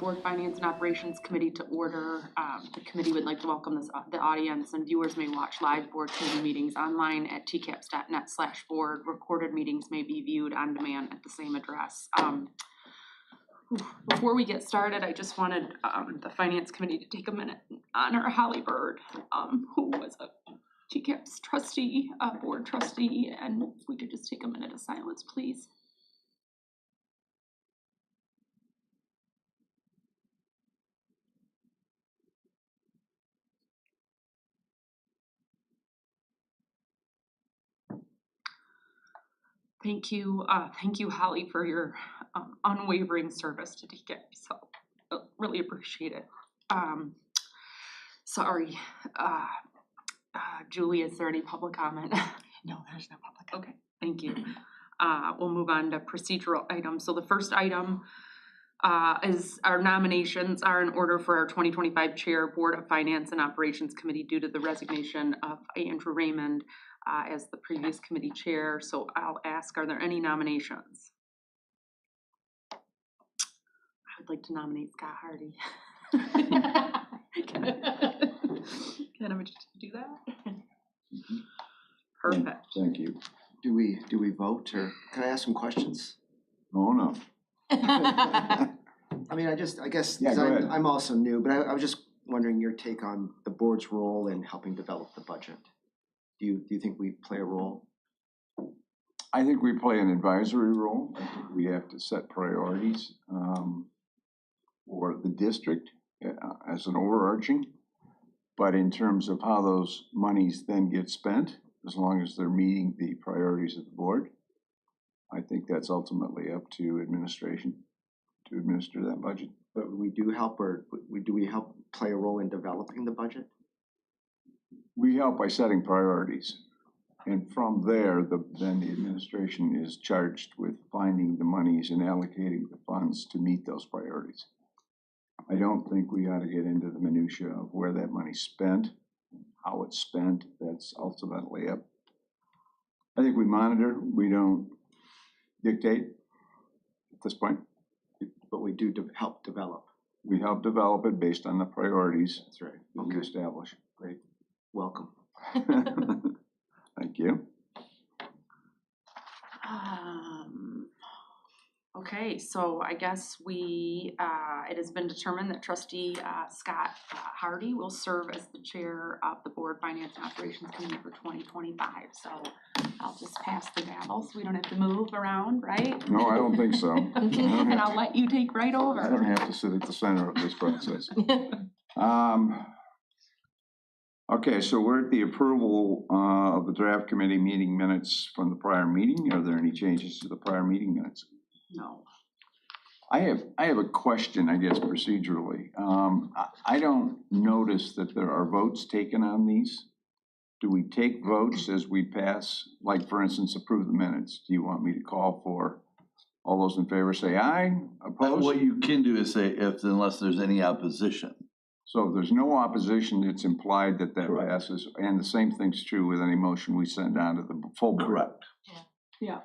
Board Finance and Operations Committee to order. The committee would like to welcome the audience, and viewers may watch live board committee meetings online at tcaps.net/board. Recorded meetings may be viewed on demand at the same address. Before we get started, I just wanted the Finance Committee to take a minute and honor Holly Bird, who was a TCAPS trustee, board trustee, and if we could just take a minute of silence, please. Thank you, Holly, for your unwavering service to TCAPS. So really appreciate it. Sorry, Julie, is there any public comment? No, there's no public comment. Okay, thank you. We'll move on to procedural items. So the first item is our nominations are in order for our 2025 Chair, Board of Finance and Operations Committee due to the resignation of Andrew Raymond as the previous committee chair. So I'll ask, are there any nominations? I would like to nominate Scott Hardy. Can I do that? Perfect. Thank you. Do we vote, or can I ask some questions? Oh, no. I mean, I guess Yeah, go ahead. I'm also new, but I was just wondering your take on the board's role in helping develop the budget. Do you think we play a role? I think we play an advisory role. I think we have to set priorities for the district as an overarching. But in terms of how those monies then get spent, as long as they're meeting the priorities of the board, I think that's ultimately up to administration to administer that budget. But we do help, or do we help play a role in developing the budget? We help by setting priorities. And from there, then the administration is charged with finding the monies and allocating the funds to meet those priorities. I don't think we ought to get into the minutia of where that money's spent, how it's spent. That's ultimately up. I think we monitor, we don't dictate at this point. But we do help develop. We help develop it based on the priorities. That's right. We establish. Great. Welcome. Thank you. Okay, so I guess it has been determined that Trustee Scott Hardy will serve as the chair of the Board Finance and Operations Committee for 2025. So I'll just pass the gavel so we don't have to move around, right? No, I don't think so. And I'll let you take right over. I don't have to sit at the center of this process. Okay, so we're at the approval of the draft committee meeting minutes from the prior meeting. Are there any changes to the prior meeting minutes? No. I have a question, I guess, procedurally. I don't notice that there are votes taken on these. Do we take votes as we pass, like for instance, approve the minutes? Do you want me to call for all those in favor say aye, opposed? What you can do is say unless there's any opposition. So if there's no opposition, it's implied that Correct. passes, and the same thing's true with any motion we send on to the full board. Correct. Yeah.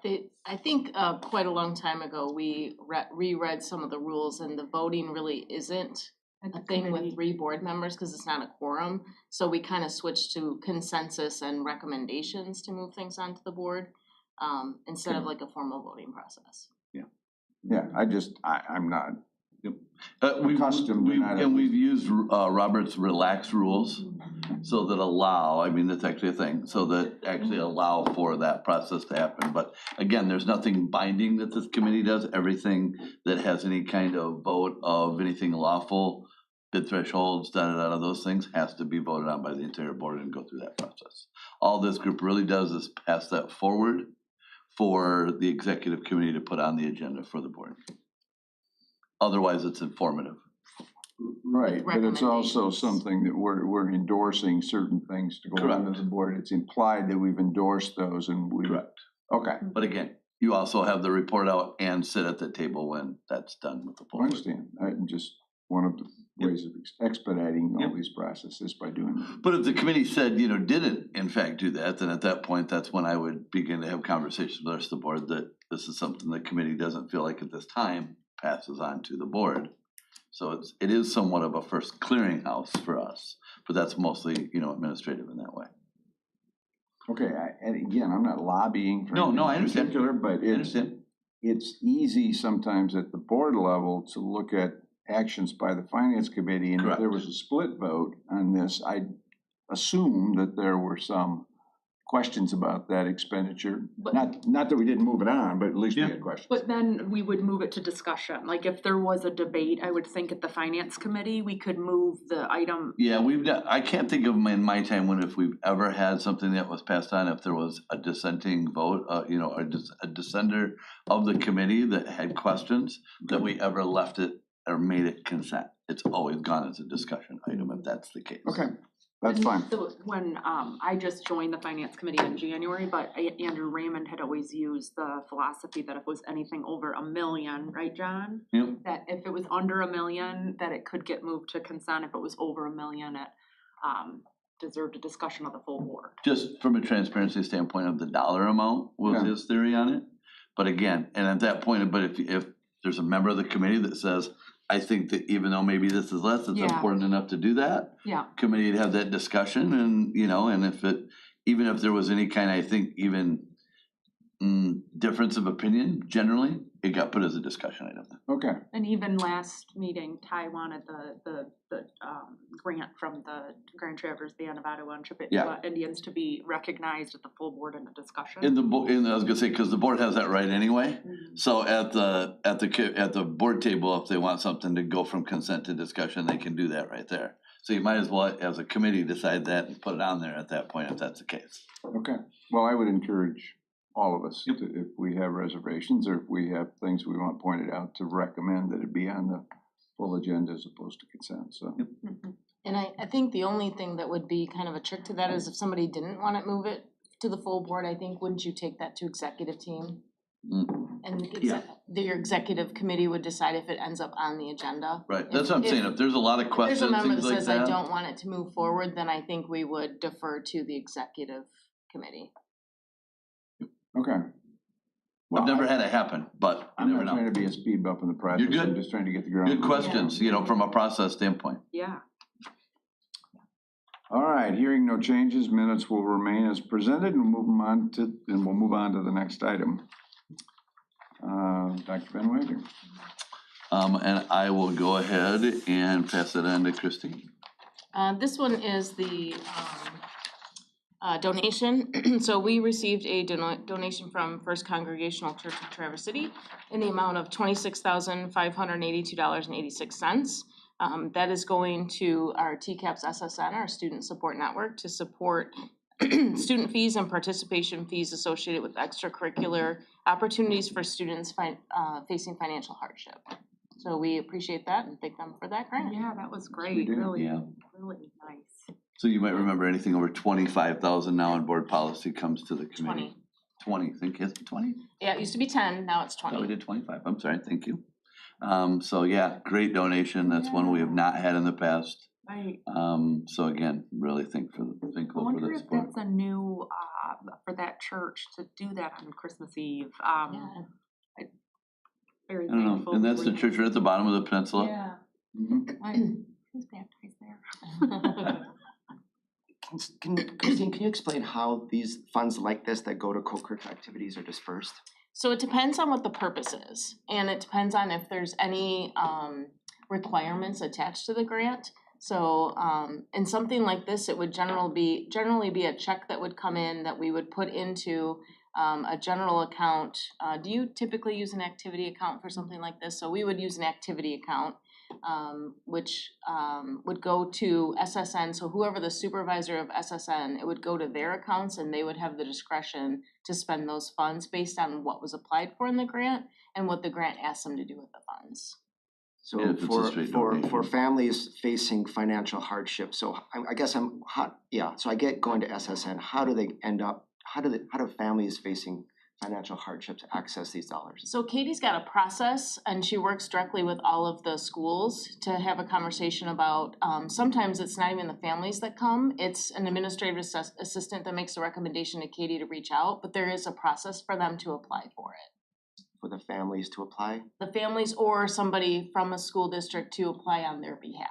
I think quite a long time ago, we reread some of the rules, and the voting really isn't a thing with 3 board members because it's not a quorum. So we kind of switched to consensus and recommendations to move things onto the board instead of like a formal voting process. Yeah, I'm not Accustomed to not and we've used Robert's relaxed rules so that allow, I mean, that's actually a thing, so that actually allow for that process to happen. But again, there's nothing binding that this committee does. Everything that has any kind of vote of anything lawful, bid thresholds, those things has to be voted on by the entire board and go through that process. All this group really does is pass that forward for the executive committee to put on the agenda for the board. Otherwise, it's informative. right, but it's also something that we're endorsing certain things to go on to the board. It's implied that we've endorsed those, and we. Correct. Okay. But again, you also have the report out and sit at the table when that's done with the I board. understand. Just one of the ways of expediting all these processes by doing that. But if the committee said, didn't in fact do that, then at that point, that's when I would begin to have conversations with the rest of the board that this is something the committee doesn't feel like at this time passes on to the board. So it is somewhat of a first clearinghouse for us, but that's mostly, administrative in that way. Okay, and again, I'm not lobbying for No, anything I in understand. particular, but I understand. it's easy sometimes at the board level to look at actions by the finance committee, and if there Correct. was a split vote on this, I'd assume that there were some questions about that expenditure. But- Not that we didn't move it on, but at least we Yeah. had questions. But then we would move it to discussion, like if there was a debate, I would think at the finance committee, we could move the item. Yeah, I can't think of in my time if we've ever had something that was passed on, if there was a dissenting vote, a dissenter of the committee that had questions, that we ever left it or made it consent. It's always gone as a discussion item if that's the case. Okay, that's fine. So when I just joined the finance committee in January, but Andrew Raymond had always used the philosophy that if it was anything over $1 million, right, John? Yep. That if it was under $1 million, that it could get moved to consent. If it was over $1 million, it deserved a discussion of the full board. Just from a transparency standpoint of the dollar amount was Yeah. his theory on it. But again, and at that point, but if there's a member of the committee that says, I think that even though maybe this is less, it's Yeah. important enough to do that. Yeah. Committee to have that discussion and, and even if there was any kind, I think even difference of opinion, generally, it got put as a discussion item. Okay, And even last meeting, Ty wanted the grant from the Grand Traverse Band of Ottawa and Chippewa Yeah. Indians to be recognized at the full board in a discussion. And I was gonna say, cause the board has that right anyway. So at the board table, if they want something to go from consent to discussion, they can do that right there. So you might as well, as a committee, decide that and put it on there at that point if that's the case. okay. Well, I would encourage all of us, if we have reservations or if we have things we want pointed out, to recommend that it be on the full agenda as opposed to consent, so. Mhm. And I think the only thing that would be kind of a trick to that is if somebody didn't wanna move it to the full board, I think, wouldn't you take that to executive team? And your executive committee would decide if it ends up on the agenda. Right, that's what I'm saying, if there's a lot of If there's questions, a member that things like says, I that. don't want it to move forward, then I think we would defer to the executive committee. Okay. I've Well, never had it happen, but you I'm never not trying know. to be a speed bump in the process, You're good. I'm just trying to get the ground. Good moving. questions, from a process standpoint. Yeah. All right, hearing no changes, minutes will remain as presented, and we'll move on to the next item. Dr. Van Wager. And I will go ahead and pass it on to Christine. This one is the donation. So we received a donation from First Congregational Church of Traverse City in the amount of $26,582.86. That is going to our TCAPS SSN, our Student Support Network, to support student fees and participation fees associated with extracurricular opportunities for students facing financial hardship. So we appreciate that and thank them for that grant. Yeah, that was We great, did, really, yeah. really nice. So you might remember anything over 25,000 now in board policy comes to the committee. 20, think it's 20? Yeah, it used to be 10, now it's Oh, we 20. did 25, I'm sorry, thank you. So yeah, great donation, that's one we have not had in the past. Right. So again, really I thankful for wonder the if support. that's a new, for that church to do that on Christmas Eve. Yeah. Very I don't know, thankful. and that's the church right at the bottom of the peninsula. Yeah. Mhm. Who's baptized there? Christine, can you explain how these funds like this that go to co-curricular activities are dispersed? So it depends on what the purpose is, and it depends on if there's any requirements attached to the grant. So in something like this, it would generally be a check that would come in that we would put into a general account. Do you typically use an activity account for something like this? So we would use an activity account, which would go to SSN. So whoever the supervisor of SSN, it would go to their accounts and they would have the discretion to spend those funds based on what was applied for in the grant and what the grant asked them to do with the funds. So Yeah, if it's a straight for donation. families facing financial hardship, so I guess so I get going to SSN, how do they end up, how do families facing financial hardships access these dollars? So Katie's got a process and she works directly with all of the schools to have a conversation about, sometimes it's not even the families that come, it's an administrative assistant that makes a recommendation to Katie to reach out, but there is a process for them to apply for it. for the families to apply? The families or somebody from a school district to apply on their behalf.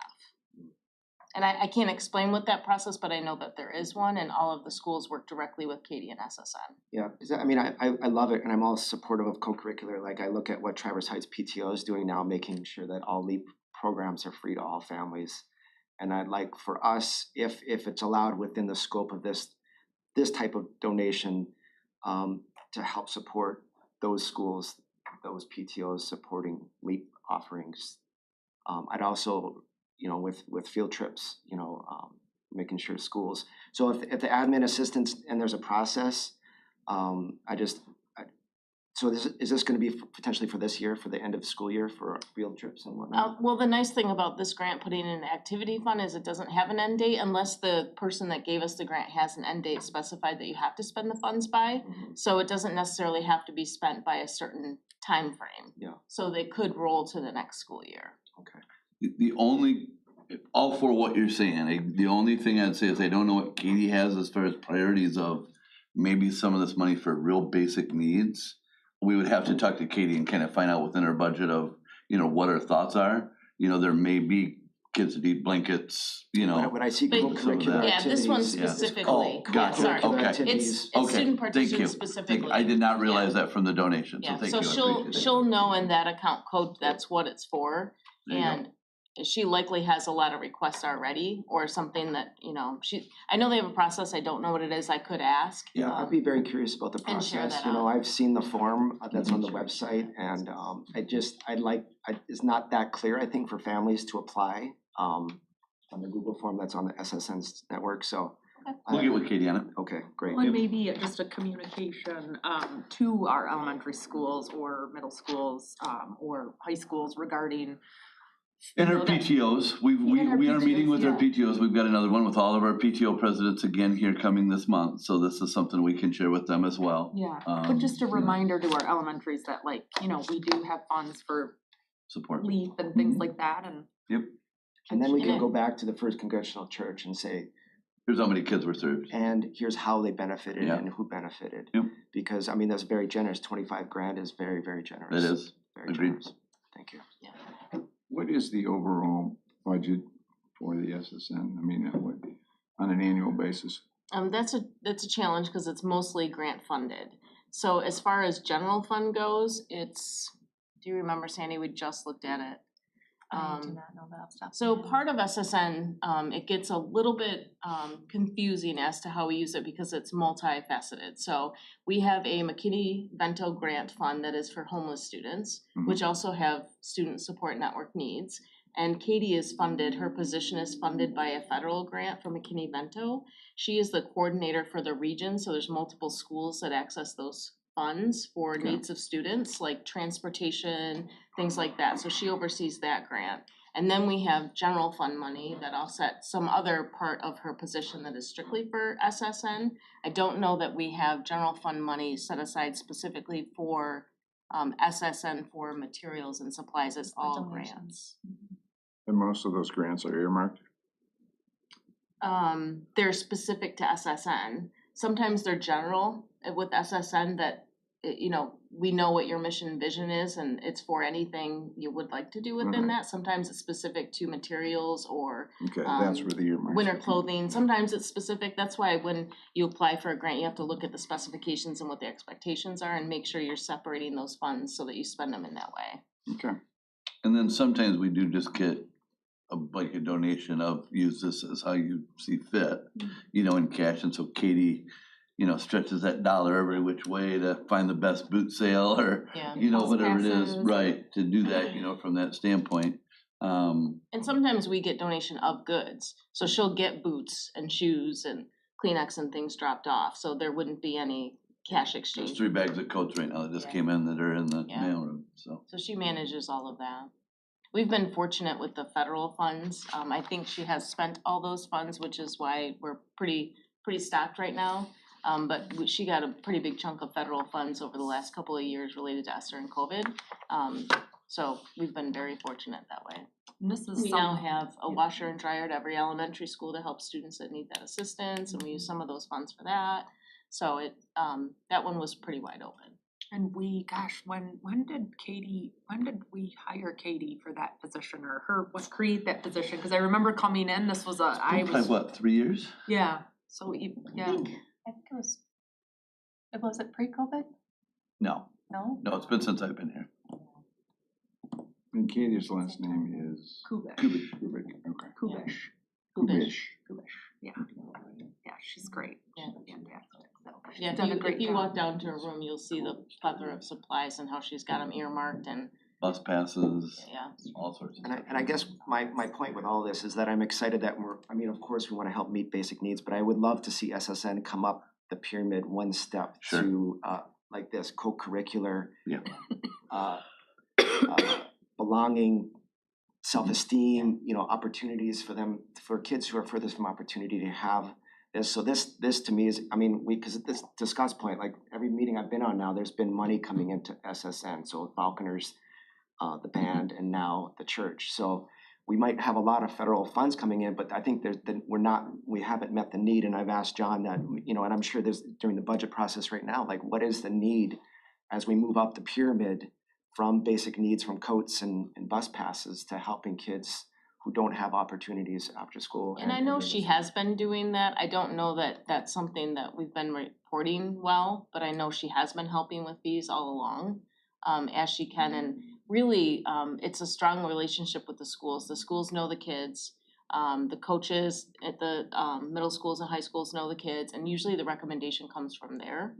And I can't explain what that process, but I know that there is one, and all of the schools work directly with Katie and SSN. Yeah, I mean, I love it, and I'm all supportive of co-curricular. Like, I look at what Traverse Heights PTO is doing now, making sure that all LEAP programs are free to all families. And I'd like for us, if it's allowed within the scope of this type of donation, to help support those schools, those PTOs supporting LEAP offerings. I'd also, with field trips, making sure schools. So if the admin assistants, and there's a process, so is this gonna be potentially for this year, for the end of school year, for field trips and whatnot? Well, the nice thing about this grant putting in an activity fund is it doesn't have an end date unless the person that gave us the grant has an end date specified that you have to spend the funds by. So it doesn't necessarily have to be spent by a certain time frame. Yeah. So they could roll to the next school year. Okay. The only, all for what you're saying, the only thing I'd say is I don't know what Katie has as far as priorities of maybe some of this money for real basic needs. We would have to talk to Katie and kind of find out within her budget of, what her thoughts are. There may be kids that need blankets, When I see But- co-curricular Yeah, this one activities, specifically, Oh, yeah, gotcha, sorry. okay. activities. It's student Okay, thank you. participation specifically. I did not realize that from the donation, so Yeah, thank so you, I she'll, appreciate it. she'll know in that account code that's what it's for. There you go. And she likely has a lot of requests already, or something that, I know they have a process, I don't know what it is, I could ask. Yeah, I'd be very curious about the and share process. that out. I've seen the form that's on the website, and it's not that clear, I think, for families to apply on the Google form that's on the SSN's network, so. We'll get with Katie on it. Okay, great. Well, and maybe just a communication to our elementary schools or middle schools or high schools regarding. And our you know, that- PTOs, we And our are meeting with our PTOs, PTOs, we've got another one with all of our PTO presidents again here coming this month, so this is something we can share with them as well. Yeah, but just a yeah. reminder to our elementaries that we do have funds for Support. LEAP and things like that and. Yep, And then we can Yeah. go back to the First Congressional Church and say, here's how many kids were served. and here's how they benefited Yeah. and who benefited. Yep. Because, that's very generous, 25 grand is very, very generous. It is, Very agreed. generous. Thank you. What is the overall budget for the SSN? On an annual basis? That's a challenge, because it's mostly grant funded. So as far as general fund goes, do you remember, Sandy, we just looked at it. I do not know that stuff. So part of SSN, it gets a little bit confusing as to how we use it because it's multifaceted. So we have a McKinney-Vento grant fund that is for homeless students, which also have student support network needs. And Katie is funded, her position is funded by a federal grant from McKinney-Vento. She is the coordinator for the region, so there's multiple schools that access those funds for Okay. needs of students, like transportation, things like that. So she oversees that grant. And then we have general fund money that offsets some other part of her position that is strictly for SSN. I don't know that we have general fund money set aside specifically for SSN for materials and supplies. It's all grants. And most of those grants are earmarked? They're specific to SSN. Sometimes they're general with SSN that, we know what your mission and vision is and it's for anything you would like to do within that. Sometimes it's specific to materials or Okay, that's where the earmarks. winter clothing. Sometimes it's specific. That's why when you apply for a grant, you have to look at the specifications and what the expectations are and make sure you're separating those funds so that you spend them in that way. Okay, And then sometimes we do just get a donation of use this as how you see fit, in cash, and so Katie, stretches that dollar every which way to find the best boot sale or, Yeah. whatever it is, passes. right, to do that, from that standpoint. And sometimes we get donation of goods. So she'll get boots and shoes and Kleenex and things dropped off. So there wouldn't be any cash There's exchange. 3 bags of coats right now that just Yeah. came in that are in the Yeah. mailroom, so. So she manages all of that. We've been fortunate with the federal funds. I think she has spent all those funds, which is why we're pretty stocked right now. But she got a pretty big chunk of federal funds over the last couple of years related to Esther and COVID. So we've been very fortunate that way. And this is We now have a washer and dryer at every elementary school to help students that need that assistance, and we use some of those funds for that. So that one was pretty wide open. And when did we hire Katie for that position or create that position? Cause I remember coming in, this was Like what, 3 years? yeah, so, yeah. I think was it pre-COVID? No, No? no, it's been since I've been here. And Katie's last name is Kubish. Kubish, okay. Kubish. Kubish. Yeah. Yeah, she's great. Yeah. Fantastic. So, she's Yeah, done a great if you job. walk down to her room, you'll see the plethora of supplies and how she's got them earmarked and, Bus passes, yeah. all sorts of And stuff. I guess my point with all this is that I'm excited that of course, we wanna help meet basic needs, but I would love to see SSN come up the pyramid one step Sure. to, like this, co-curricular. Yeah. Belonging, self-esteem, opportunities for kids who are furthest from opportunity to have this. So this to me is, because this, to Scott's point, like every meeting I've been on now, there's been money coming into SSN, so Falconers, the band, and now the church. So we might have a lot of federal funds coming in, but I think we haven't met the need, and I've asked John that, and I'm sure there's during the budget process right now, like what is the need as we move up the pyramid from basic needs, from coats and bus passes to helping kids who don't have opportunities after school. And I know she has been doing that. I don't know that that's something that we've been reporting well, but I know she has been helping with these all along, as she can. And really, it's a strong relationship with the schools. The schools know the kids. The coaches at the middle schools and high schools know the kids, and usually the recommendation comes from there.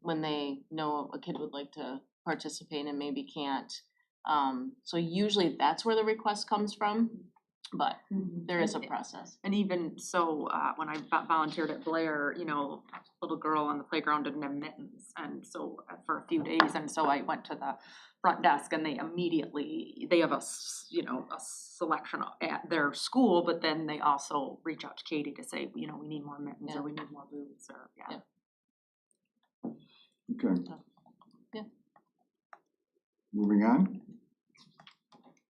When they know a kid would like to participate and maybe can't. So usually that's where the request comes from, but there is a process. And even so, when I volunteered at Blair, little girl on the playground didn't have mittens, and so for a few days, and so I went to the front desk, and they have a selection at their school, but then they also reach out to Katie to say, we need more mittens, Yeah. or we need more boots, or Yeah. Okay. Yeah. Moving on.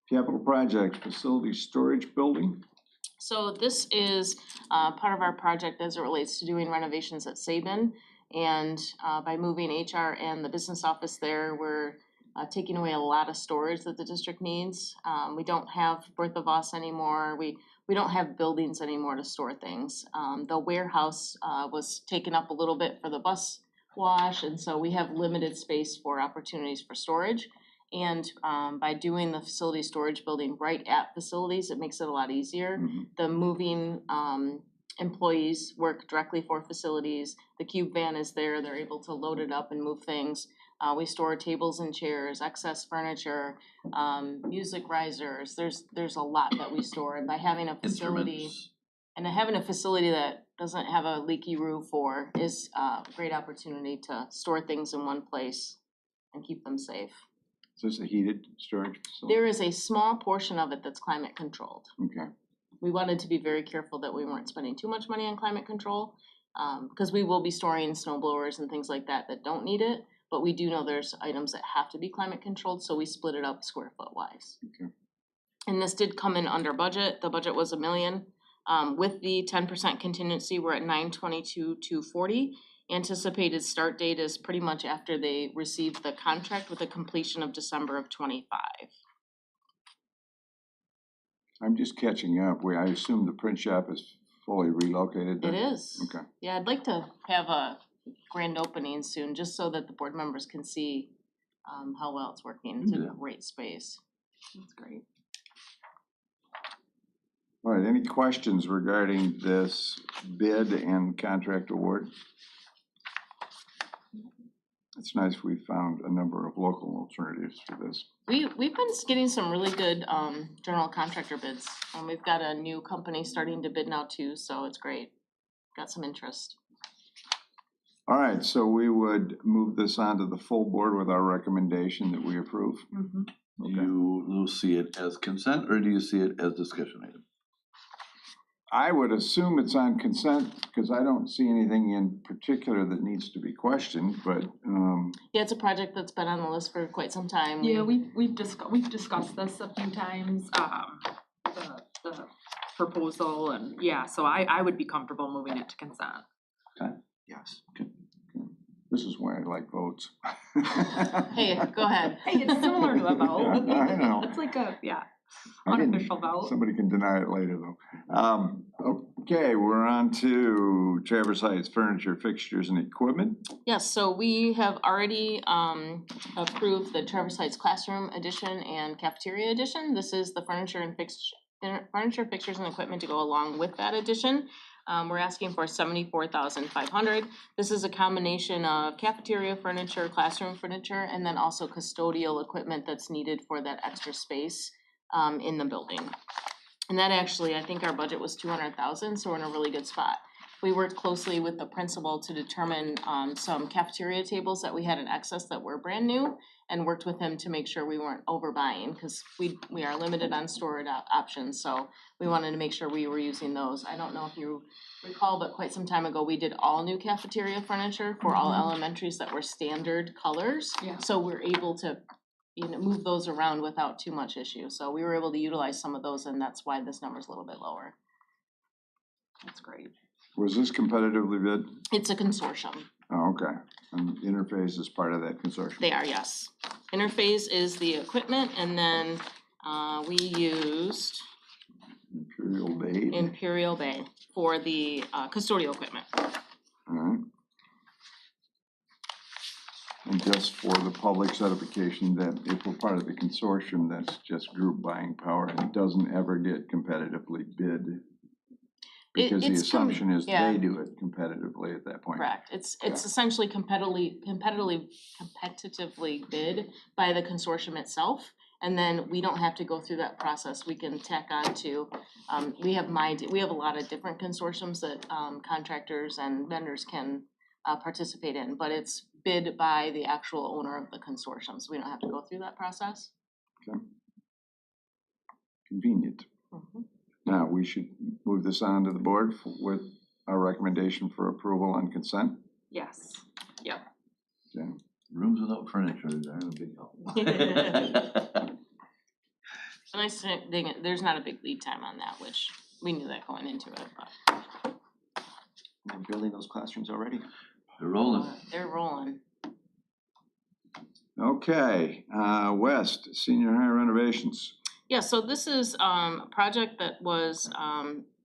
Capital project, facility storage building. So this is part of our project as it relates to doing renovations at Sabin. And by moving HR and the business office there, we're taking away a lot of storage that the district needs. We don't have Bertha Voss anymore. We don't have buildings anymore to store things. The warehouse was taken up a little bit for the bus wash, and so we have limited space for opportunities for storage. And by doing the facility storage building right at facilities, it makes it a lot easier. The moving employees work directly for facilities. The cube van is there, they're able to load it up and move things. We store tables and chairs, excess furniture, music risers. There's a lot that we store, and by having a facility that doesn't have a leaky roof is a great opportunity to store things in one place and keep them safe. Is this a heated storage facility? There is a small portion of it that's climate controlled. Okay. We wanted to be very careful that we weren't spending too much money on climate control, because we will be storing snow blowers and things like that don't need it, but we do know there's items that have to be climate controlled, so we split it up square foot wise. Okay. And this did come in under budget. The budget was $1 million. With the 10% contingency, we're at $922,240. Anticipated start date is pretty much after they received the contract, with a completion of December of 25. I'm just catching up. I assume the print shop is fully relocated It then? is. Okay. Yeah, I'd like to have a grand opening soon, just so that the board members can see how well it's working. It's a Yeah. great space. That's great. All right, any questions regarding this bid and contract award? It's nice we found a number of local alternatives for this. We've been getting some really good general contractor bids. We've got a new company starting to bid now too, so it's great. Got some interest. All right, so we would move this on to the full board with our recommendation that we approve. Mm-hmm. Do you see it as consent, or do you see it as discussion item? I would assume it's on consent because I don't see anything in particular that needs to be questioned, but Yeah, it's a project that's been on the list for quite some time. Yeah, we've discussed this a few times, the proposal, and yeah, so I would be comfortable moving it to consent. Yes. This is why I like votes. Hey, go ahead. Hey, it's similar to a vote. I know. It's like a, yeah, I can- unofficial vote. Somebody can deny it later, though. Okay, we're on to Traverse Heights Furniture, Fixtures, and Equipment. Yes, so we have already approved the Traverse Heights Classroom Edition and Cafeteria Edition. This is the furniture, fixtures, and equipment to go along with that edition. We're asking for $74,500. This is a combination of cafeteria furniture, classroom furniture, and then also custodial equipment that's needed for that extra space in the building. And that actually, I think our budget was $200,000, so we're in a really good spot. We worked closely with the principal to determine some cafeteria tables that we had in excess that were brand new, and worked with him to make sure we weren't overbuying, because we are limited on storage options, so we wanted to make sure we were using those. I don't know if you recall, but quite some time ago, we did all new cafeteria furniture for all elementaries that were standard colors. Yeah. So we're able to move those around without too much issue. So we were able to utilize some of those, and that's why this number is a little bit lower. That's great. Was this competitively bid? It's a consortium. Oh, okay. And Interface is part of that consortium. They are, yes. Interface is the equipment, and then we used Imperial Bay for the custodial equipment. All right. And just for the public certification, that if we're part of the consortium, that's just group buying power and it doesn't ever get competitively bid. Because the assumption is they do it competitively at that point. Correct. It's essentially competitively bid by the consortium itself. And then we don't have to go through that process. We can tack on to, we have a lot of different consortiums that contractors and vendors can participate in, but it's bid by the actual owner of the consortium, so we don't have to go through that process. Okay. Convenient. Now, we should move this on to the board with our recommendation for approval on consent. Yes. Okay. Rooms without furniture are a big help. The nice thing, there's not a big lead time on that, which we knew that going into it, but We're building those classrooms already. They're rolling. they're rolling. Okay, West, senior high renovations. Yeah, so this is a project that was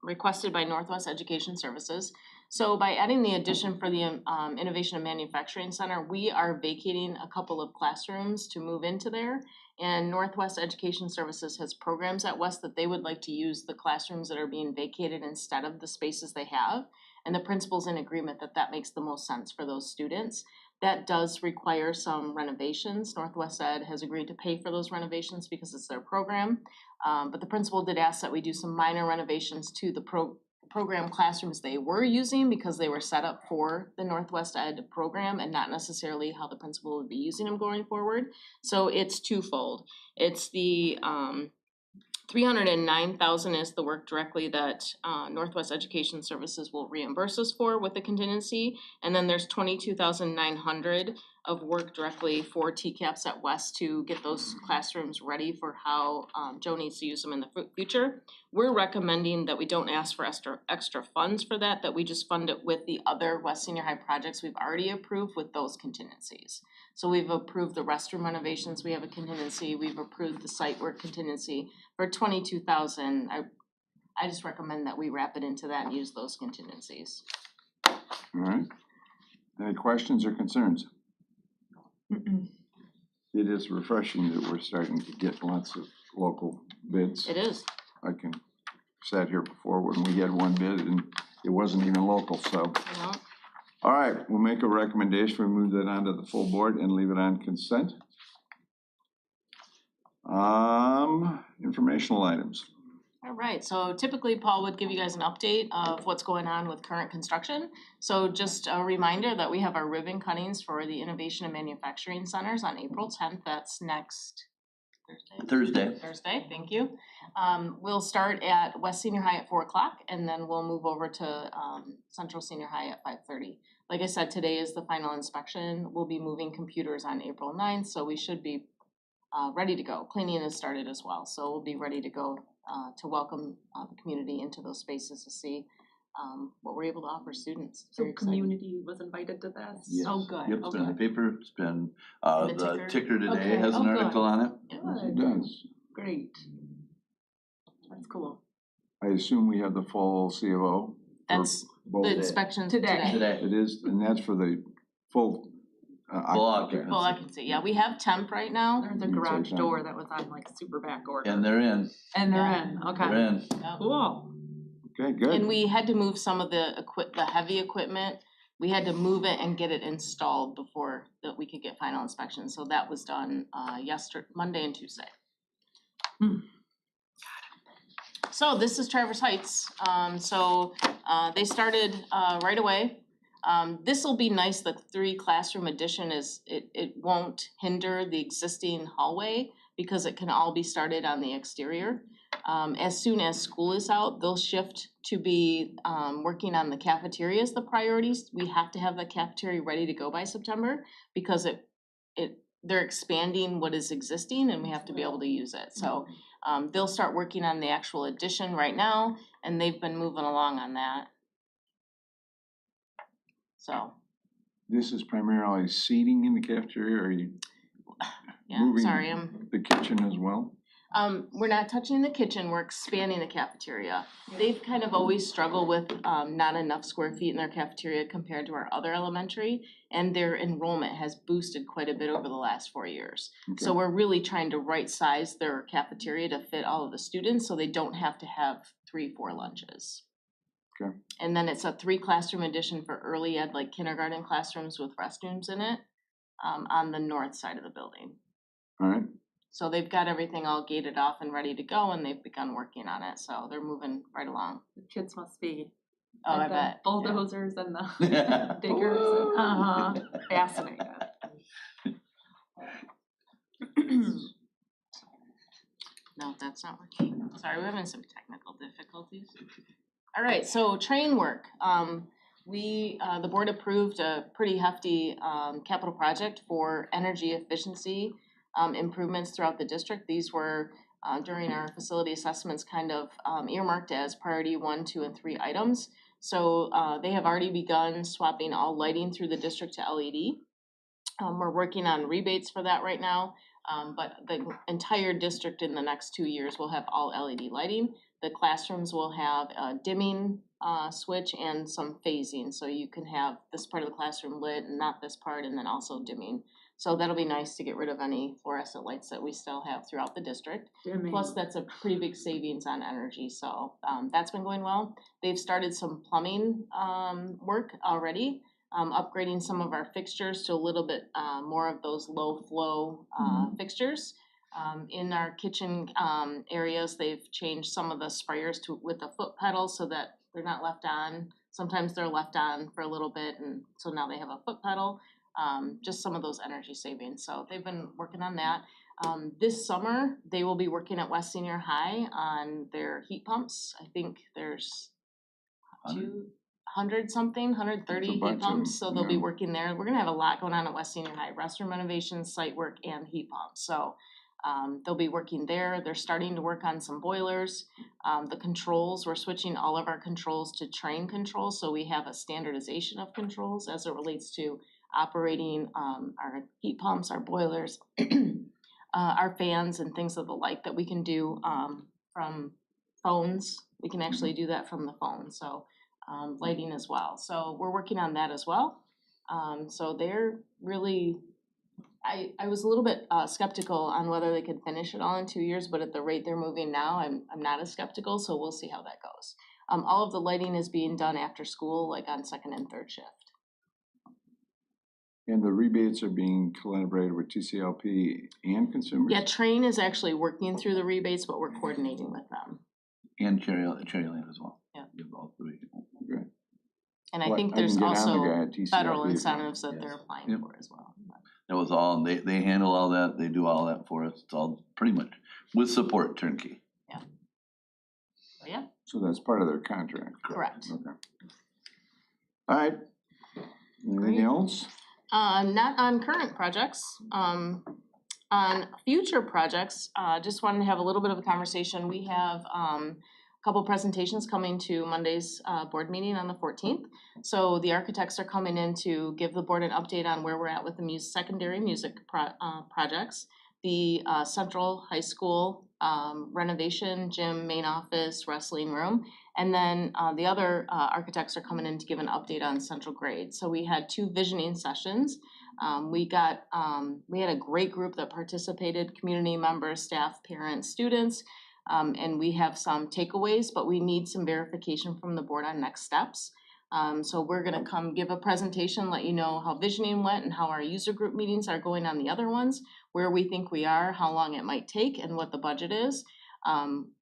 requested by Northwest Education Services. So by adding the addition for the Innovation and Manufacturing Center, we are vacating a couple of classrooms to move into there. And Northwest Education Services has programs at West that they would like to use the classrooms that are being vacated instead of the spaces they have. And the principal's in agreement that that makes the most sense for those students. That does require some renovations. Northwest Ed has agreed to pay for those renovations because it's their program. But the principal did ask that we do some minor renovations to the program classrooms they were using because they were set up for the Northwest Ed program and not necessarily how the principal would be using them going forward. So it's twofold. It's the $309,000 is the work directly that Northwest Education Services will reimburse us for with the contingency, and then there's $22,900 of work directly for TCAPS at West to get those classrooms ready for how Joe needs to use them in the future. We're recommending that we don't ask for extra funds for that, that we just fund it with the other West Senior High projects we've already approved with those contingencies. So we've approved the restroom renovations, we have a contingency, we've approved the site work contingency. For $22,000, I just recommend that we wrap it into that and use those contingencies. All right. Any questions or concerns? It is refreshing that we're starting to get lots of local bids. It is. I can sat here before when we had one bid and it wasn't even local, so. You know? All right, we'll make a recommendation. We move that on to the full board and leave it on consent. Informational items. All right, so typically Paul would give you guys an update of what's going on with current construction. So just a reminder that we have our ribbon cuttings for the Innovation and Manufacturing Centers on April 10th. That's next Thursday, thank you. We'll start at West Senior High at 4 o'clock and then we'll move over to Central Senior High at 5:30. Like I said, today is the final inspection. We'll be moving computers on April 9th, so we should be ready to go. Cleaning has started as well, so we'll be ready to go to welcome the community into those spaces to see what we're able to offer students. So Very exciting. community was invited to this? Yes. Oh, good. Yep, it's been in the Okay. paper, it's been, And the the ticker? ticker today Okay. has an Oh, good. article on it. It does. Great. That's cool. I assume we have the full C of O? for That's both? the inspection Today. Today. It is, and that's for the full. Full occupancy. Well, I can see, yeah, we have temp right now. There's a You can say garage that. door that was on like super back order. And they're in, And they're Yeah. in, they're okay. in. Cool. Okay, good. And we had to move some of the the heavy equipment, we had to move it and get it installed before that we could get final inspection, so that was done Monday and Tuesday. So this is Traverse Heights, they started right away. This'll be nice, the 3 classroom addition it won't hinder the existing hallway because it can all be started on the exterior. As soon as school is out, they'll shift to be working on the cafeteria as the priorities. We have to have the cafeteria ready to go by September because they're expanding what is existing and we have to be able to use it. So they'll start working on the actual addition right now and they've been moving along on that. So, This is primarily seating in the cafeteria, or are you yeah, moving sorry, the kitchen as well? we're not touching the kitchen, we're expanding the cafeteria. They've kind of always struggled with not enough square feet in their cafeteria compared to our other elementary, and their enrollment has boosted quite a bit over the last 4 years. So Okay. we're really trying to right size their cafeteria to fit all of the students, so they don't have to have 3-4 lunches. Okay. And then it's a 3 classroom addition for early ed, like kindergarten classrooms with restrooms in it, on the north side of the building. All right, So they've got everything all gated off and ready to go and they've begun working on it, so they're moving right along. The kids must be. Oh, I like the bet. Yeah. Bulldozers and the diggers, and, fascinated. No, that's not working. Sorry, we're having some technical difficulties. All right, so train work. The board approved a pretty hefty capital project for energy efficiency improvements throughout the district. These were during our facility assessments kind of earmarked as priority 1, 2, and 3 items. So they have already begun swapping all lighting through the district to LED. We're working on rebates for that right now. But the entire district in the next 2 years will have all LED lighting. The classrooms will have a dimming switch and some phasing, so you can have this part of the classroom lit and not this part, and then also dimming. So that'll be nice to get rid of any fluorescent lights that we still have throughout the district. Plus, that's a pretty big savings on energy, so that's been going well. They've started some plumbing work already. Upgrading some of our fixtures to a little bit more of those low flow fixtures. In our kitchen areas, they've changed some of the sprayers with a foot pedal so that they're not left on. Sometimes they're left on for a little bit, and so now they have a foot pedal. Just some of those energy savings. So they've been working on that. This summer, they will be working at West Senior High on their heat pumps. I think there's 130 That's a heat bunch of pumps, them, so they'll be yeah. working there. We're gonna have a lot going on at West Senior High, restroom renovations, site work, and heat pumps. So they'll be working there. They're starting to work on some boilers. The controls, we're switching all of our controls to train controls, so we have a standardization of controls as it relates to operating our heat pumps, our boilers, our fans, and things of the like that we can do from phones. We can actually do that from the phone, so lighting as well. So we're working on that as well. So they're really, I was a little bit skeptical on whether they could finish it all in 2 years, but at the rate they're moving now, I'm not as skeptical, so we'll see how that goes. All of the lighting is being done after school, like on 2nd and 3rd shift. And the rebates are being collaborated with TCLP and consumers? Yeah, Train is actually working through the rebates, but we're coordinating with them. And Cherry Lane as well. Yeah. Give all 3. Okay. And I Well, think I can there's get on the also guy at TCLP federal account. incentives that Yes. they're applying Yep. for as well. It was all, they handle all that, they do all that for us. It's all pretty much with support turnkey. So yeah, So that's part of their contract? correct. Okay. All right. Anything Great. else? Not on current projects. On future projects, just wanted to have a little bit of a conversation. We have couple presentations coming to Monday's board meeting on the 14th. So the architects are coming in to give the board an update on where we're at with the secondary music projects, the Central High School renovation, gym, main office, wrestling room, and then the other architects are coming in to give an update on Central Grade. So we had 2 visioning sessions. We had a great group that participated, community members, staff, parents, students, and we have some takeaways, but we need some verification from the board on next steps. So we're gonna come give a presentation, let you know how visioning went and how our user group meetings are going on the other ones, where we think we are, how long it might take, and what the budget is.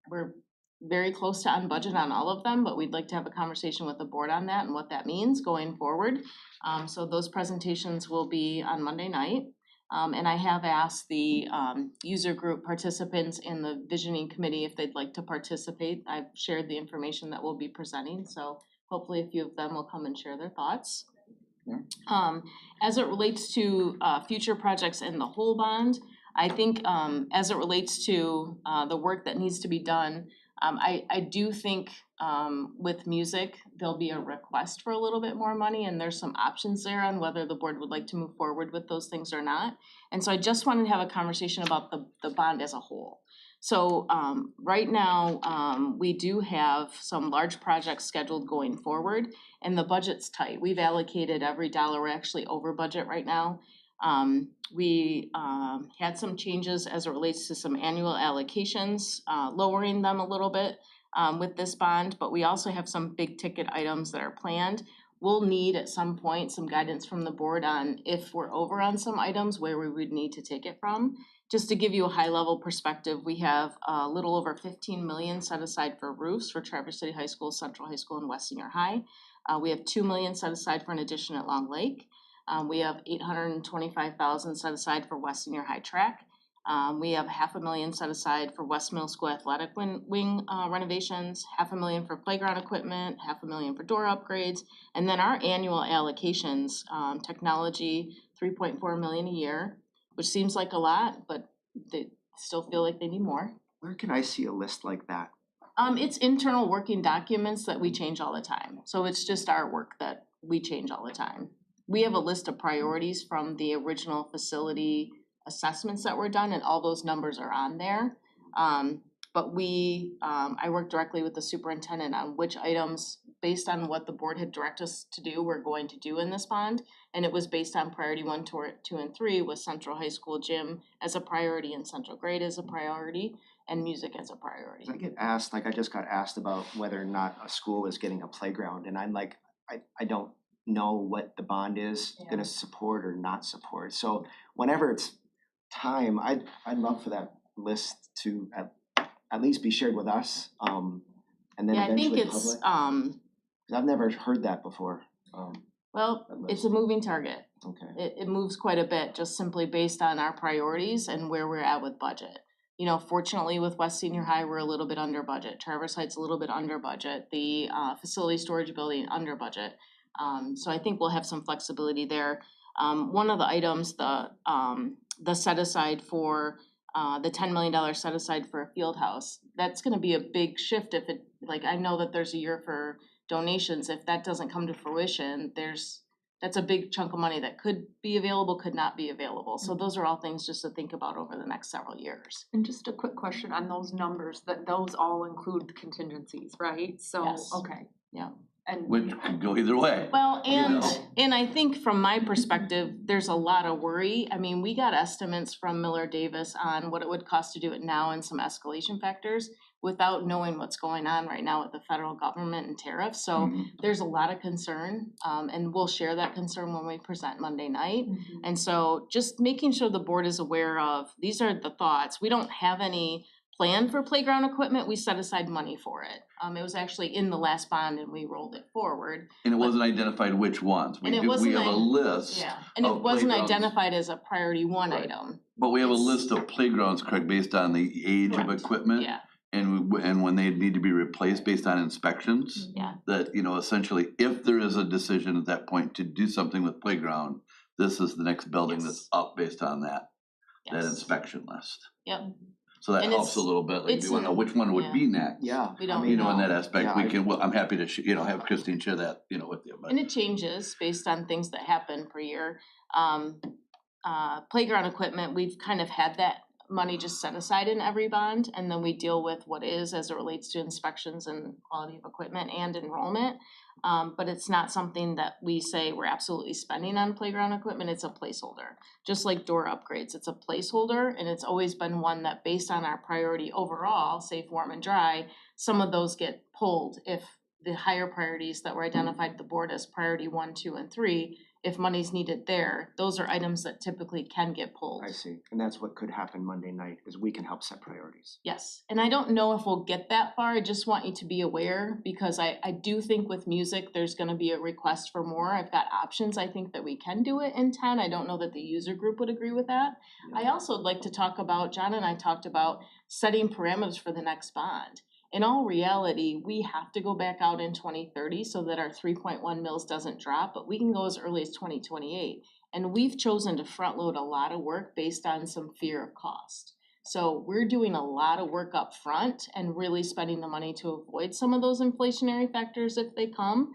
We're very close to on budget on all of them, but we'd like to have a conversation with the board on that and what that means going forward. So those presentations will be on Monday night. And I have asked the user group participants in the visioning committee if they'd like to participate. I've shared the information that we'll be presenting, so hopefully a few of them will come and share their thoughts. Yeah. As it relates to future projects in the whole bond, I think as it relates to the work that needs to be done, I do think with music, there'll be a request for a little bit more money, and there's some options there on whether the board would like to move forward with those things or not. And so I just wanted to have a conversation about the bond as a whole. So right now, we do have some large projects scheduled going forward, and the budget's tight. We've allocated every dollar. We're actually over budget right now. We had some changes as it relates to some annual allocations, lowering them a little bit with this bond, but we also have some big ticket items that are planned. We'll need at some point some guidance from the board on if we're over on some items, where we would need to take it from. Just to give you a high level perspective, we have a little over 15 million set aside for roofs for Traverse City High School, Central High School, and West Senior High. We have 2 million set aside for an addition at Long Lake. We have 825,000 set aside for West Senior High track. We have $500,000 set aside for West Middle School athletic wing renovations, $500,000 for playground equipment, $500,000 for door upgrades, and then our annual allocations, technology, $3.4 million a year, which seems like a lot, but they still feel like they need more. Where can I see a list like that? It's internal working documents that we change all the time. So it's just our work that we change all the time. We have a list of priorities from the original facility assessments that were done, and all those numbers are on there. But I work directly with the superintendent on which items, based on what the board had directed us to do, we're going to do in this bond. And it was based on priority 1, 2, and 3 with Central High School gym as a priority and Central Grade as a priority and music as a priority. I get asked, like I just got asked about whether or not a school is getting a playground, and I'm like, I don't know what the bond is gonna support or not support. So whenever it's time, I'd love for that list to at least be shared with us, and then eventually public. It's 'Cause I've never heard that before. well, it's a moving target. Okay. It moves quite a bit, just simply based on our priorities and where we're at with budget. You know, fortunately with West Senior High, we're a little bit under budget. Traverse Heights a little bit under budget. The facility storage building under budget. So I think we'll have some flexibility there. One of the items, the set aside for the $10 million set aside for a field house, that's gonna be a big shift if it, like, I know that there's a year for donations. If that doesn't come to fruition, that's a big chunk of money that could be available, could not be available. So those are all things just to think about over the next several years. And just a quick question on those numbers, that those all include contingencies, right? So, Yes. okay. Yeah. And Which could go either way. Well, You know. and I think from my perspective, there's a lot of worry. I mean, we got estimates from Miller Davis on what it would cost to do it now and some escalation factors without knowing what's going on right now with the federal government and tariffs. So there's a lot of concern, and we'll share that concern when we present Monday night. And so just making sure the board is aware of, these are the thoughts. We don't have any plan for playground equipment. We set aside money for it. It was actually in the last bond and we rolled it forward. And it wasn't identified which ones. And it We wasn't have a list. Yeah, and it of wasn't playgrounds. identified as a priority 1 Right. item. But we have a It's- list of playgrounds, correct, based on the age of Correct. equipment. Yeah, And when they need to be replaced based on inspections. yeah, That, you know, essentially, if there is a decision at that point to do something with playground, this is the next building Yes. that's up based on that yes. inspection list. Yep. So that And helps it's- a little bit, like, it's we wanna know which one would be next. Yeah. We I don't mean, You know, in that know. aspect, Yeah, we I- can, well, I'm happy to, have Christine share that, with you, but. And it changes based on things that happen per year. Playground equipment, we've kind of had that money just set aside in every bond, and then we deal with what is as it relates to inspections and quality of equipment and enrollment. But it's not something that we say we're absolutely spending on playground equipment, it's a placeholder. Just like door upgrades, it's a placeholder, and it's always been one that based on our priority overall, safe, warm, and dry, some of those get pulled if the higher priorities that were identified at the board as priority 1, 2, and 3, if money's needed there, those are items that typically can get pulled. I see, and that's what could happen Monday night, is we can help set priorities. Yes, and I don't know if we'll get that far, I just want you to be aware, because I do think with music, there's gonna be a request for more. I've got options, I think that we can do it in 10, I don't know that the user group would agree with that. I also would like to talk about, John and I talked about setting parameters for the next bond. In all reality, we have to go back out in 2030 so that our 3.1 mils doesn't drop, but we can go as early as 2028. And we've chosen to front load a lot of work based on some fear of cost. So we're doing a lot of work up front and really spending the money to avoid some of those inflationary factors if they come.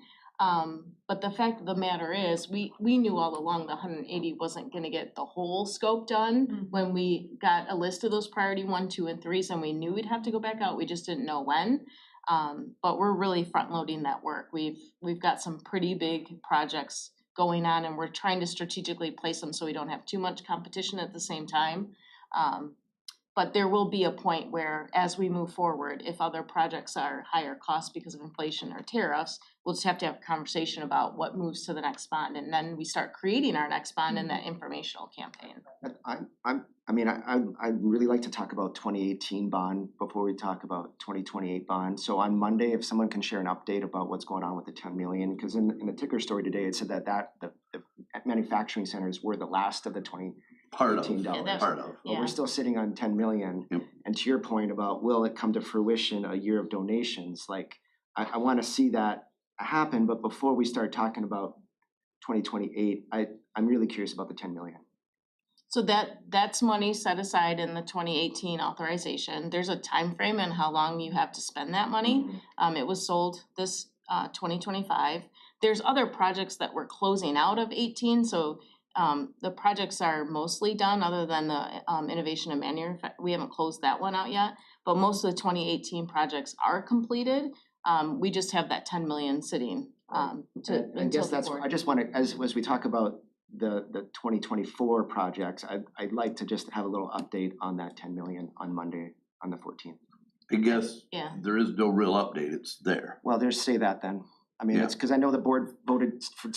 But the fact of the matter is, we knew all along the 180 wasn't gonna get the whole scope done when we got a list of those priority 1, 2, and 3s, and we knew we'd have to go back out, we just didn't know when. But we're really front loading that work. We've got some pretty big projects going on, and we're trying to strategically place them so we don't have too much competition at the same time. But there will be a point where, as we move forward, if other projects are higher cost because of inflation or tariffs, we'll just have to have a conversation about what moves to the next bond, and then we start creating our next bond in that informational campaign. I'd really like to talk about 2018 bond before we talk about 2028 bond. So on Monday, if someone can share an update about what's going on with the 10 million, because in the ticker story today, it said that the manufacturing centers were the last of the Part of, $20. Yeah, part of. But we're still sitting on 10 million. Yep. And to your point about will it come to fruition a year of donations, like I wanna see that happen, but before we start talking about 2028, I'm really curious about the 10 million. So that's money set aside in the 2018 authorization. There's a time frame on how long you have to spend that money. It was sold this 2025. There's other projects that we're closing out of 18, so the projects are mostly done, other than the innovation and manufacturing. We haven't closed that one out yet, but most of the 2018 projects are completed. We just have that 10 million sitting I guess that's, I just wanna, as we talk about the 2024 projects, I'd like to just have a little update on that 10 million on Monday, on the 14th. I guess Yeah. there is no real update, it's there. Well, there's, say that then. I mean, Yeah. it's because I know the board voted for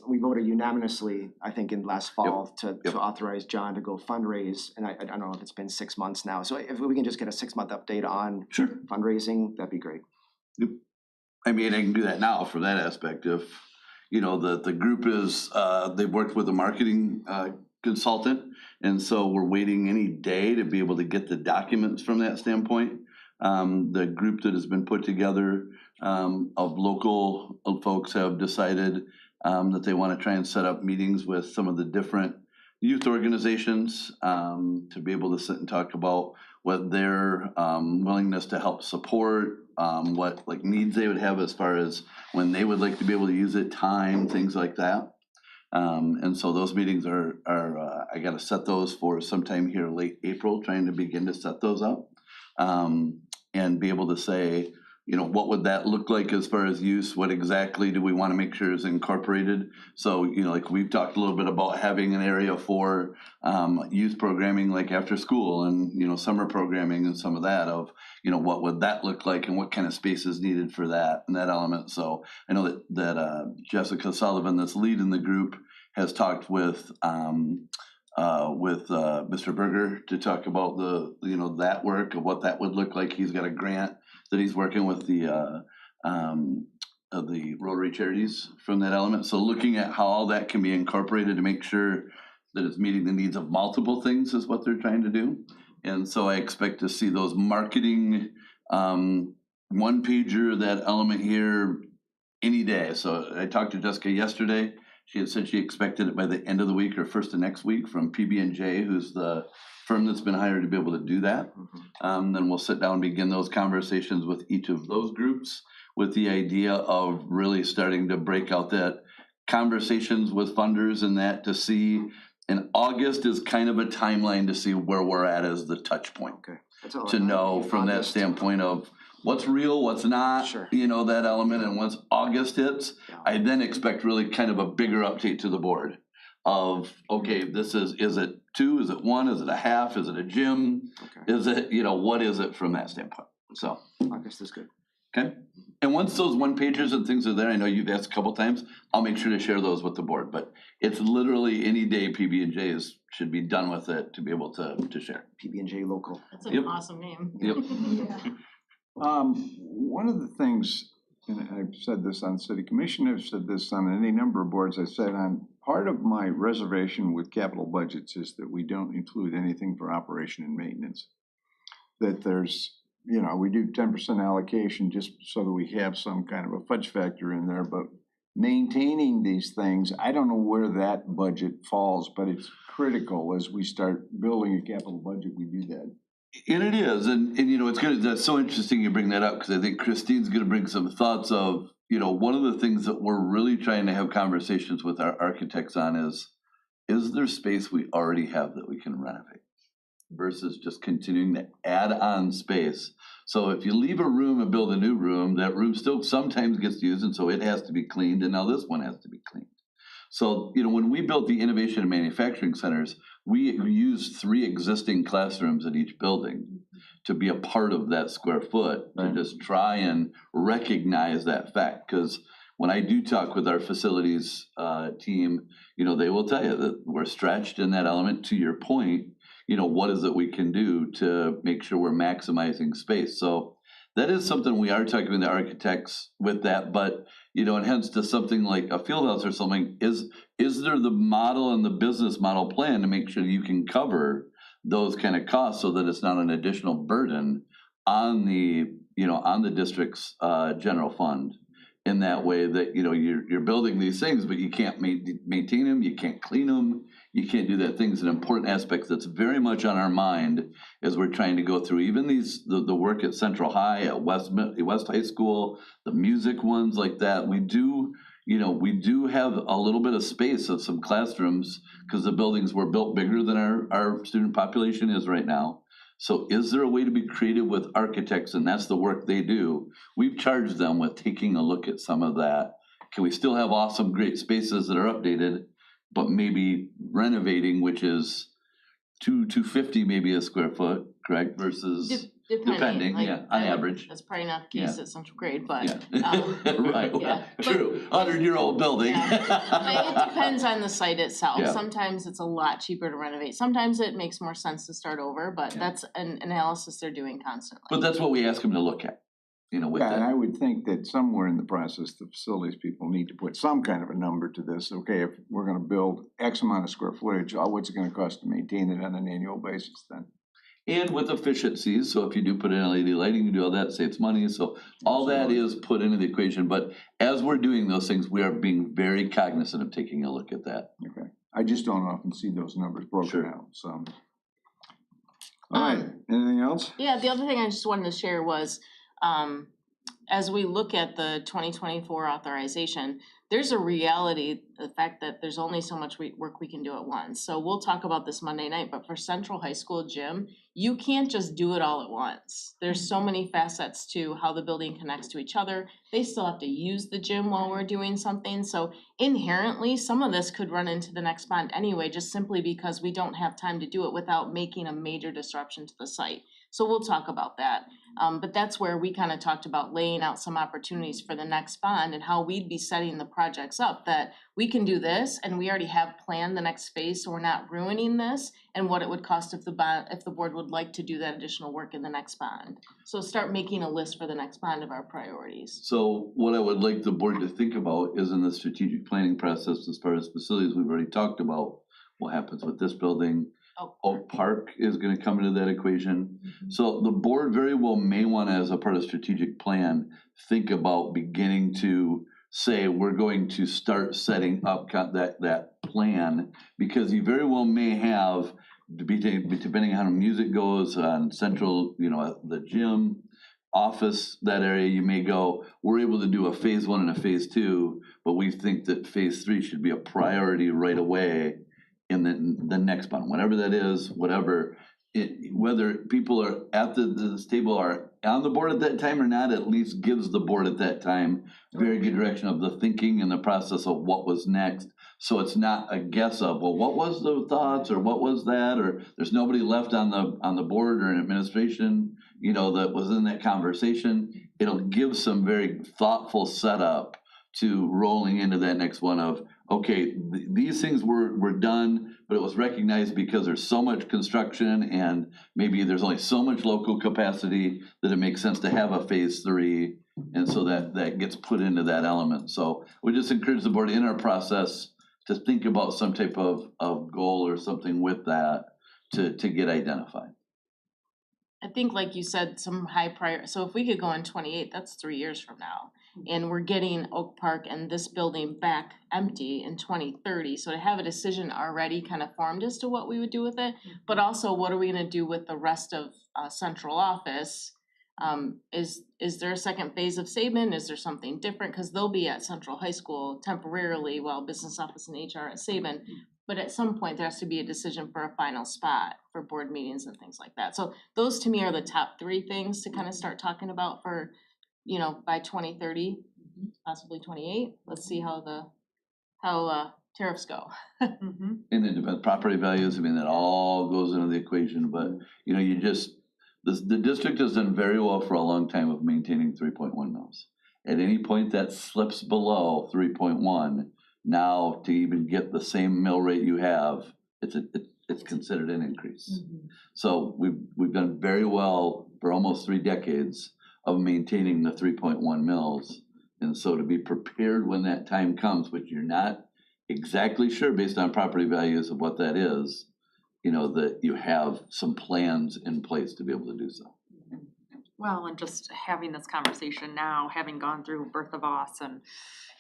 we voted unanimously, I think, in last fall to authorize John to go fundraise, and I don't know if it's been 6 months now, so if we can just get a 6-month update on Sure. fundraising, that'd be great. I mean, I can do that now for that aspect. If, the group is, they've worked with a marketing consultant, and so we're waiting any day to be able to get the documents from that standpoint. The group that has been put together of local folks have decided that they want to try and set up meetings with some of the different youth organizations to be able to sit and talk about what their willingness to help support, what like needs they would have as far as when they would like to be able to use it, time, things like that. And so those meetings are I gotta set those for sometime here late April, trying to begin to set those up. And be able to say, what would that look like as far as use? What exactly do we want to make sure is incorporated? So, like we've talked a little bit about having an area for youth programming, like after school and, summer programming and some of that of, what would that look like and what kind of space is needed for that and that element. So I know that Jessica Sullivan, that's leading the group, has talked with Mr. Berger to talk about that work of what that would look like. He's got a grant that he's working with the Rotary Charities from that element. So looking at how all that can be incorporated to make sure that it's meeting the needs of multiple things is what they're trying to do. And so I expect to see those marketing one pager, that element here any day. So I talked to Jessica yesterday. She had said she expected it by the end of the week or first of next week from PB&J, who's the firm that's been hired to be able to do that. Then we'll sit down and begin those conversations with each of those groups with the idea of really starting to break out that conversations with funders and that to see, and August is kind of a timeline to see where we're at as the touch point. Okay. That's all To know from that August. standpoint of what's real, what's not, Sure. you know, that element. And once August hits, Yeah. I then expect really kind of a bigger update to the board of, okay, this is it 2, is it 1, is it a half, is it a gym? Okay. Is it, you know, what is it from that standpoint? So, August is good. okay. And once those one pagers and things are there, I know you've asked a couple times, I'll make sure to share those with the board, but it's literally any day PB&J's should be done with it to be able to share. PB&J local. That's an Yep. awesome name. Yep. One of the things, and I've said this on city commission, I've said this on any number of boards, I've said on, part of my reservation with capital budgets is that we don't include anything for operation and maintenance. That there's, you know, we do 10% allocation just so that we have some kind of a fudge factor in there, but maintaining these things, I don't know where that budget falls, but it's critical as we start building a capital budget, we do that. And it is, and you know, it's good, that's so interesting you bring that up, because I think Christine's gonna bring some thoughts of, you know, one of the things that we're really trying to have conversations with our architects on is there space we already have that we can renovate? Versus just continuing to add on space. So if you leave a room and build a new room, that room still sometimes gets used, and so it has to be cleaned, and now this one has to be cleaned. So, you know, when we built the innovation and manufacturing centers, we used 3 existing classrooms at each building to be a part of that square foot, to just try and recognize that fact. Because when I do talk with our facilities team, you know, they will tell you that we're stretched in that element. To your point, you know, what is it we can do to make sure we're maximizing space? So that is something we are talking with the architects with that, but, you know, and hence to something like a field house or something, is there the model and the business model plan to make sure you can cover those kind of costs so that it's not an additional burden on the, you know, on the district's general fund? In that way that, you know, you're building these things, but you can't maintain them, you can't clean them, you can't do that. Things, an important aspect that's very much on our mind as we're trying to go through even the work at Central High, at West High School, the music ones like that. We do have a little bit of space of some classrooms because the buildings were built bigger than our student population is right now. So is there a way to be creative with architects, and that's the work they do? We've charged them with taking a look at some of that. Can we still have awesome, great spaces that are updated, but maybe renovating, which is $250 maybe a square foot, correct? Versus depending, like, yeah, on average. That's probably not the case at Central Grade, but. Yeah. Right, yeah. True, 100-year-old building. It depends on the site itself. Yeah. Sometimes it's a lot cheaper to renovate. Sometimes it makes more sense to start over, but that's an analysis they're doing constantly. But that's what we ask them to look at, you know, with Yeah, and that. I would think that somewhere in the process, the facilities people need to put some kind of a number to this. Okay, if we're gonna build X amount of square footage, what's it gonna cost to maintain it on an annual basis then? And with efficiencies, so if you do put in LED lighting, you do all that, saves money, so all that is put into the equation. But as we're doing those things, we are being very cognizant of taking a look at that. Okay, I just don't often see those numbers broken Sure. out, so. All right, anything else? Yeah, the other thing I just wanted to share was, as we look at the 2024 authorization, there's a reality, the fact that there's only so much work we can do at once. So we'll talk about this Monday night, but for Central High School gym, you can't just do it all at once. There's so many facets to how the building connects to each other. They still have to use the gym while we're doing something. So inherently, some of this could run into the next bond anyway, just simply because we don't have time to do it without making a major disruption to the site. So we'll talk about that. But that's where we kind of talked about laying out some opportunities for the next bond and how we'd be setting the projects up, that we can do this and we already have planned the next phase, so we're not ruining this, and what it would cost if the board would like to do that additional work in the next bond. So start making a list for the next bond of our priorities. So what I would like the board to think about is in the strategic planning process, as far as facilities, we've already talked about what happens with this building. Oak Park is gonna come into that equation. So the board very well may wanna, as a part of strategic plan, think about beginning to say, we're going to start setting up that plan, because you very well may have depending on how music goes on central, the gym, office, that area, you may go, we're able to do a phase 1 and a phase 2, but we think that phase 3 should be a priority right away in the next one, whatever that is, whatever. Whether people are at this table are on the board at that time or not, at least gives the board at that time very good direction of the thinking and the process of what was next. So it's not a guess of, well, what was the thoughts or what was that, or there's nobody left on the board or in administration, that was in that conversation. It'll give some very thoughtful setup to rolling into that next one of, okay, these things were done, but it was recognized because there's so much construction and maybe there's only so much local capacity that it makes sense to have a phase 3. And so that gets put into that element. So we just encourage the board in our process to think about some type of goal or something with that to get identified. I think, like you said, some high prior, so if we could go in 28, that's 3 years from now. And we're getting Oak Park and this building back empty in 2030. So to have a decision already kind of formed as to what we would do with it, but also what are we gonna do with the rest of central office? Is there a second phase of Saban? Is there something different? Cause they'll be at Central High School temporarily while business office and HR at Saban. But at some point, there has to be a decision for a final spot for board meetings and things like that. So those to me are the top 3 things to kind of start talking about for, by 2030, possibly 28. Let's see how tariffs go. Mm-hmm. And it depends, property values, that all goes into the equation, but, the district has done very well for a long time of maintaining 3.1 mils. At any point that slips below 3.1, now to even get the same mill rate you have, it's considered an increase. Mm-hmm. So we've done very well for almost 3 decades of maintaining the 3.1 mils. And so to be prepared when that time comes, which you're not exactly sure based on property values of what that is, that you have some plans in place to be able to do so. Well, and just having this conversation now, having gone through Birth of Us and,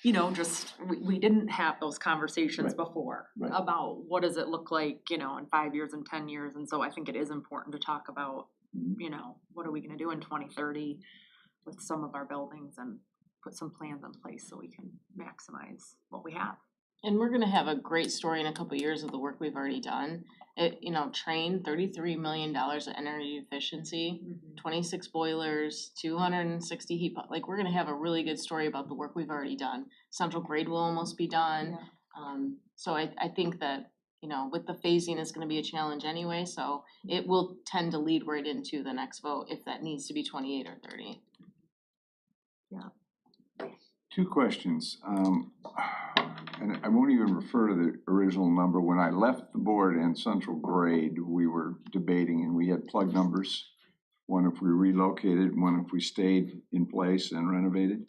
we didn't have those conversations Right. before Right. about what does it look like, in 5 years and 10 years. And so I think it is important to talk about, what are we gonna do in 2030 with some of our buildings and put some plans in place so we can maximize what we have. And we're gonna have a great story in a couple of years of the work we've already done. Train $33 million of energy efficiency, 26 boilers, 260 heat pumps. Like, we're gonna have a really good story about the work we've already done. Central grade will almost be done. Yeah. So I think that, with the phasing is gonna be a challenge anyway, so it will tend to lead right into the next vote if that needs to be 28 or 30. 2 questions. And I won't even refer to the original number. When I left the board and central grade, we were debating and we had plug numbers. One if we relocated, one if we stayed in place and renovated.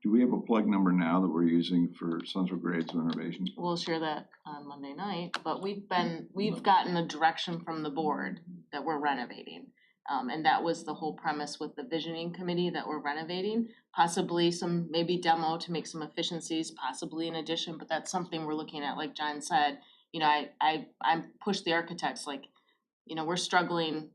Do we have a plug number now that we're using for central grade's renovation? We'll share that on Monday night, but we've gotten a direction from the board that we're renovating. And that was the whole premise with the visioning committee that we're renovating, possibly some maybe demo to make some efficiencies, possibly in addition, but that's something we're looking at. Like John said, I pushed the architects, we're struggling,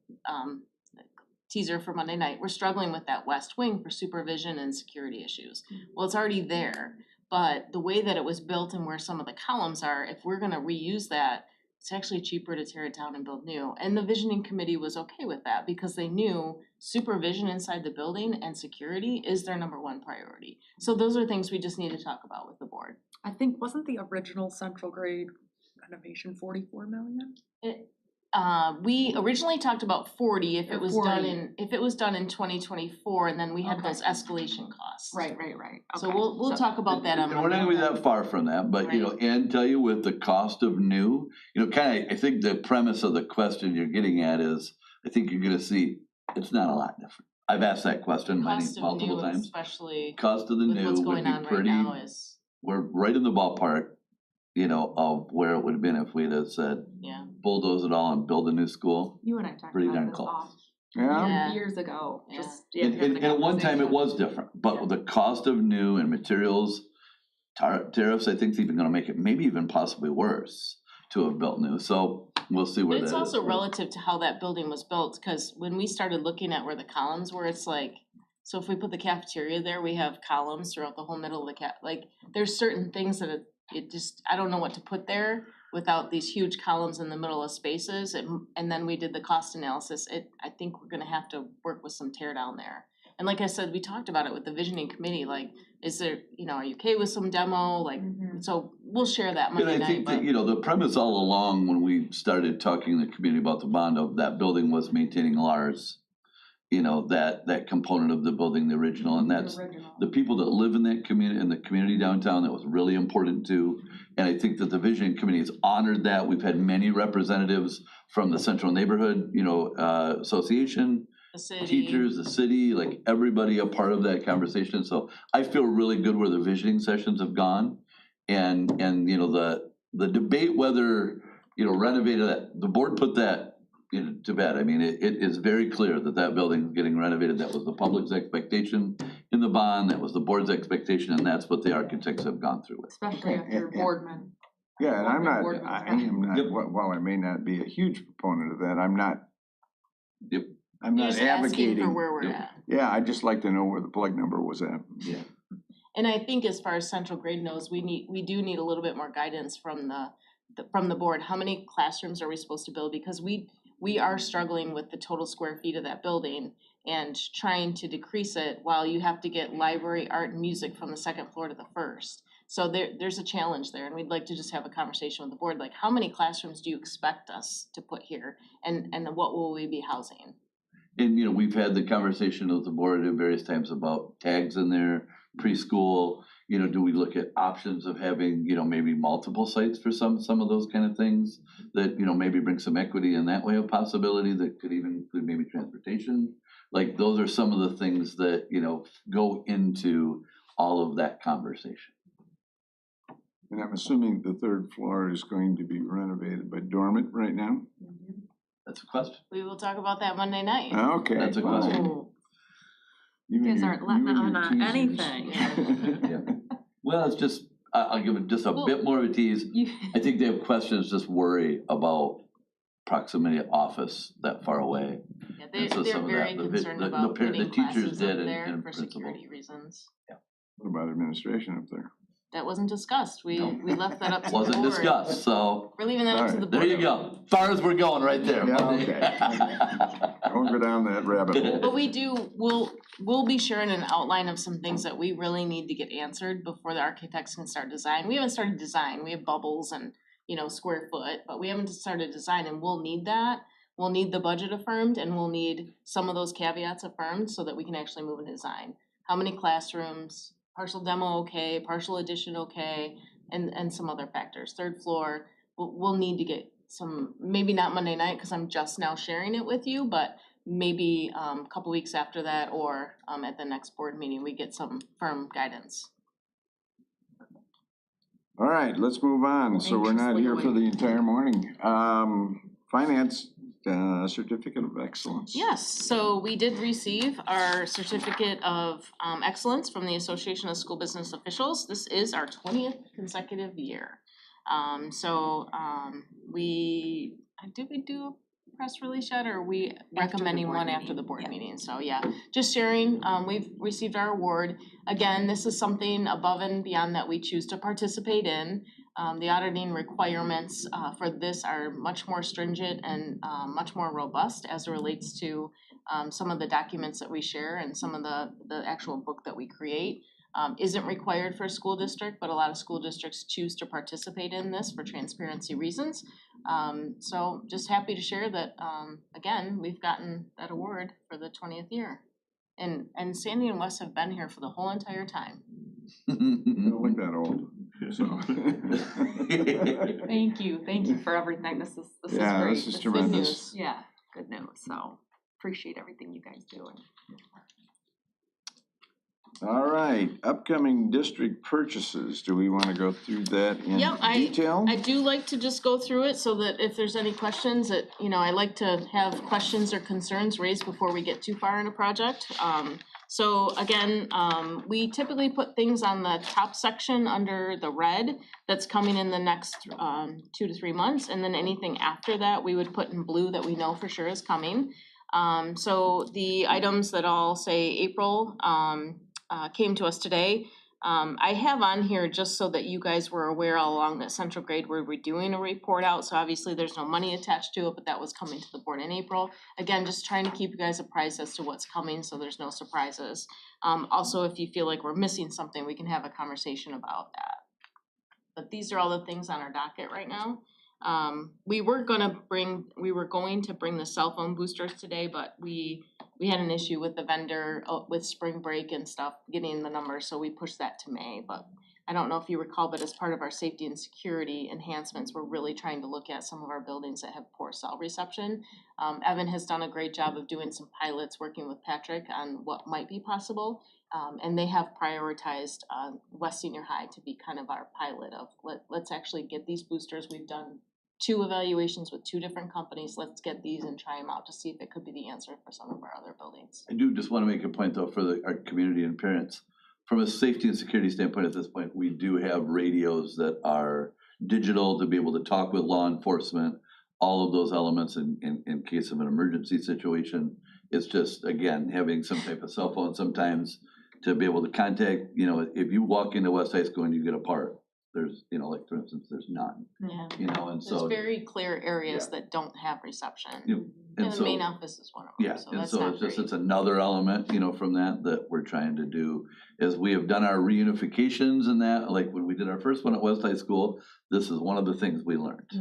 teaser for Monday night, we're struggling with that west wing for supervision and security issues. Well, it's already there, but the way that it was built and where some of the columns are, if we're gonna reuse that, it's actually cheaper to tear it down and build new. And the visioning committee was okay with that because they knew supervision inside the building and security is their number 1 priority. So those are things we just need to talk about with the board. I think, wasn't the original central grade renovation 44 million? We originally talked about 40 if it was 40. done in 2024, and then we had Okay. those escalation costs. Right. So Okay. we'll talk about that on And we're not gonna be Monday. that far from that, but, and tell you with the cost of new, I think the premise of the question you're getting at is, I think you're gonna see, it's not a lot different. I've asked that question Cost of multiple new, times. especially Cost of the with new what's would going be on right pretty, now is, we're right in the ballpark, of where it would have been if we'd have said, yeah. bulldoze it all and build a new school. You and I talked Pretty about darn this close. off Yeah. years ago, Yeah. just, And having a at one time it conversation. was different, but with the cost of new and materials, tariffs, I think is even gonna make it maybe even possibly worse to have built new. So we'll see where But that it's is. also relative to how that building was built, cause when we started looking at where the columns were, it's like, so if we put the cafeteria there, we have columns throughout the whole middle of the like, there's certain things that it just, I don't know what to put there without these huge columns in the middle of spaces, and then we did the cost analysis, I think we're gonna have to work with some tear down there. And like I said, we talked about it with the visioning committee, like, is there, are you okay with some demo, like, so we'll share that And Monday I night, think that, but. the premise all along when we started talking to the community about the bond of that building was maintaining Lars. That component of the building, the original, and that's the people that live in that community, in the community downtown, that was really important too. And I think that the visioning committee has honored that. We've had many representatives from the Central Neighborhood, Association, The city. teachers, the city, like everybody a part of that conversation. So I feel really good where the visioning sessions have gone. And the debate whether, renovated that, the board put that to bed. I mean, it is very clear that building is getting renovated. That was the public's expectation in the bond, that was the board's expectation, and that's what the architects have gone through with. Especially after Boardman. Yeah, and I'm not, Boardman's I back. am not, Yep. while I may not be a huge proponent of that, I'm not Yep. I'm You're not just asking advocating. for where we're Yep. at. Yeah, I'd just like to know where the plug number was at. Yeah. And I think as far as central grade knows, we do need a little bit more guidance from the board. How many classrooms are we supposed to build? Because we are struggling with the total square feet of that building and trying to decrease it while you have to get library, art, and music from the second floor to the first. So there's a challenge there, and we'd like to just have a conversation with the board, like how many classrooms do you expect us to put here, and what will we be housing? And, we've had the conversation with the board at various times about tags in there, preschool, do we look at options of having, maybe multiple sites for some of those kind of things that, maybe bring some equity in that way of possibility that could even include maybe transportation. Like, those are some of the things that, go into all of that conversation. And I'm assuming the third floor is going to be renovated by dormant right now? That's a question. We will talk about that Monday night. Okay. That's a question. Oh, You guys and your- aren't letting you and on your anything. teasers. Well, it's just, I'll give it just a Well, bit more of a tease. I think they have questions, just worry about proximity of office that far away. Yeah, And so they're some of very that, concerned the about teachers putting classes up did there and for principals. security reasons. What about administration up there? That wasn't discussed. We left that up to the board. Wasn't discussed, so We're leaving that up to the board. there you go. Far as we're going right there. Yeah, Monday. I won't go down that rabbit hole. But we'll be sharing an outline of some things that we really need to get answered before the architects can start design. We haven't started design. We have bubbles and, square foot, but we haven't started design, and we'll need that. We'll need the budget affirmed, and we'll need some of those caveats affirmed so that we can actually move into design. How many classrooms, partial demo okay, partial addition okay, and some other factors. Third floor, we'll need to get some, maybe not Monday night, because I'm just now sharing it with you, but maybe a couple weeks after that, or at the next board meeting, we get some firm guidance. All right, let's move on. So we're not Anxiously here for the waiting. entire morning. Finance, certificate of excellence. Yes, so we did receive our certificate of excellence from the Association of School Business Officials. This is our 20th consecutive year. Did we do a press release yet, or are we recommending board one after meeting, the board yeah. meeting? So yeah, just sharing, we've received our award. Again, this is something above and beyond that we choose to participate in. The auditing requirements for this are much more stringent and much more robust as it relates to some of the documents that we share and some of the actual book that we create. Isn't required for a school district, but a lot of school districts choose to participate in this for transparency reasons. So just happy to share that, again, we've gotten that award for the 20th year. And Sandy and Wes have been here for the whole entire time. I don't look that old, so. Thank you for everything. This is Yeah, great. this is Good tremendous. news. Yeah, good news. So appreciate everything you guys do. All right, upcoming district purchases. Do we want to go through that in Yep, detail? I do like to just go through it so that if there's any questions that, I like to have questions or concerns raised before we get too far in a project. So again, we typically put things on the top section under the red that's coming in the next 2 to 3 months, and then anything after that, we would put in blue that we know for sure is coming. So the items that all say April came to us today. I have on here just so that you guys were aware all along that Central Grade we're doing a report out, so obviously there's no money attached to it, but that was coming to the board in April. Again, just trying to keep you guys apprised as to what's coming, so there's no surprises. Also, if you feel like we're missing something, we can have a conversation about that. But these are all the things on our docket right now. We were going to bring the cell phone boosters today, but we had an issue with the vendor with spring break and stuff, getting the numbers, so we pushed that to May. But I don't know if you recall, but as part of our safety and security enhancements, we're really trying to look at some of our buildings that have poor cell reception. Evan has done a great job of doing some pilots, working with Patrick on what might be possible. And they have prioritized West Senior High to be kind of our pilot of let's actually get these boosters. We've done 2 evaluations with 2 different companies. Let's get these and try them out to see if it could be the answer for some of our other buildings. I do just want to make a point though for our community and parents. From a safety and security standpoint at this point, we do have radios that are digital to be able to talk with law enforcement, all of those elements in case of an emergency situation. It's just, again, having some type of cell phone sometimes to be able to contact, if you walk into West High School and you get a part, there's, like for instance, there's none, Yeah. and There's so. very clear areas that don't have reception. Yep. And And the so, main office is one of them, yeah, so and that's so not it's just, great. it's another element, from that we're trying to do, is we have done our reunifications and that, like when we did our first one at West High School, this is one of the things we learned,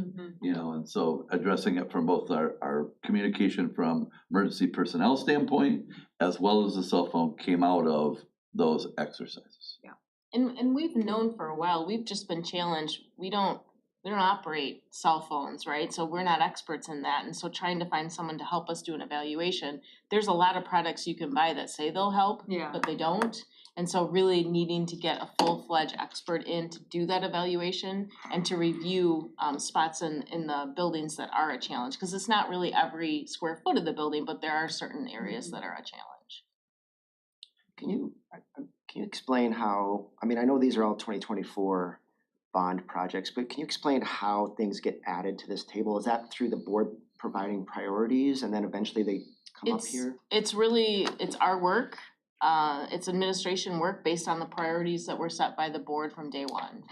and so addressing it from both our communication from emergency personnel standpoint, as well as the cell phone came out of those exercises. And we've known for a while, we've just been challenged, we don't operate cell phones, right? So we're not experts in that, and so trying to find someone to help us do an evaluation, there's a lot of products you can buy that say they'll help, but they don't. And so really needing to get a full-fledged expert in to do that evaluation and to review spots in the buildings that are a challenge, because it's not really every square foot of the building, but there are certain areas that are a challenge. Can you explain how, I know these are all 2024 bond projects, but can you explain how things get added to this table? Is that through the board providing priorities and then eventually they come up here? It's our work. It's administration work based on the priorities that were set by the board from day one.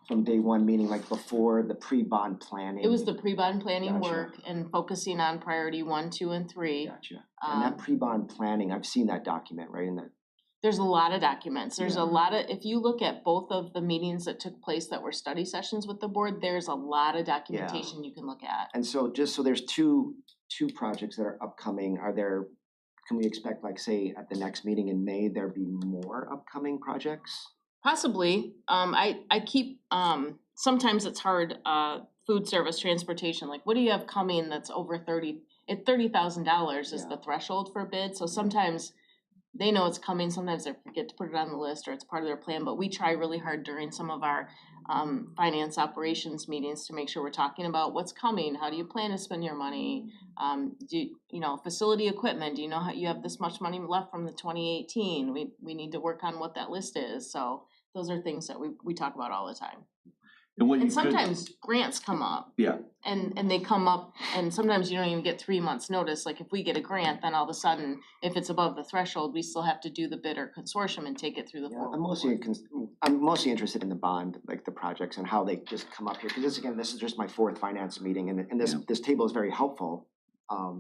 From day one, meaning like before the pre-bond planning? It was the pre-bond planning Gotcha. work and focusing on priority 1, 2, and 3. Gotcha. And that pre-bond planning, I've seen that document, right? There's a lot of documents. There's a lot of, if you look at both of the meetings that took place that were study sessions with the board, there's a lot of documentation you can look at. And so there's two projects that are upcoming. Can we expect, like, say, at the next meeting in May, there be more upcoming projects? Possibly. I keep, sometimes it's hard, food service, transportation, like what do you have coming that's over $30,000 is the threshold for a bid. So sometimes they know it's coming, sometimes they forget to put it on the list or it's part of their plan, but we try really hard during some of our finance operations meetings to make sure we're talking about what's coming, how do you plan to spend your money, facility equipment, do you know how you have this much money left from the 2018, we need to work on what that list is, so those are things that we talk about all the time. And sometimes grants come up. Yeah. And they come up, and sometimes you don't even get 3 months' notice. Like if we get a grant, then all of a sudden, if it's above the threshold, we still have to do the bid or consortium and take it through the I'm mostly interested in the bond, like the projects and how they just come up here. Because this is just my 4th finance meeting, and this table is very helpful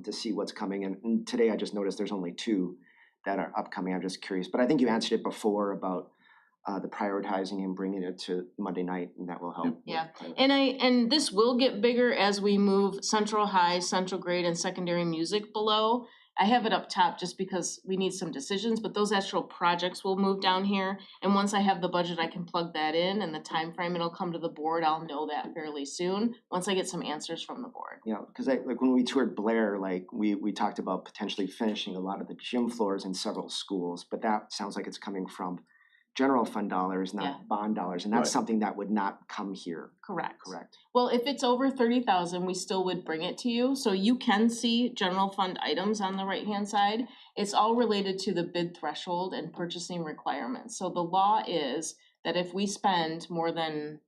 to see what's coming. And today I just noticed there's only 2 that are upcoming. I'm just curious, but I think you answered it before about the prioritizing and bringing it to Monday night, and that will help. Yeah, and this will get bigger as we move Central High, Central Grade, and secondary music below. I have it up top just because we need some decisions, but those actual projects will move down here. And once I have the budget, I can plug that in, and the time frame it'll come to the board. I'll know that fairly soon once I get some answers from the board. Yeah, because like when we toured Blair, like we talked about potentially finishing a lot of the gym floors in several schools, but that sounds like it's coming from general fund dollars, not Yeah. bond dollars, and that's Right. something that would not come here, Correct. correct? Well, if it's over 30,000, we still would bring it to you, so you can see general fund items on the right-hand side. It's all related to the bid threshold and purchasing requirements. So the law is that if we spend more than,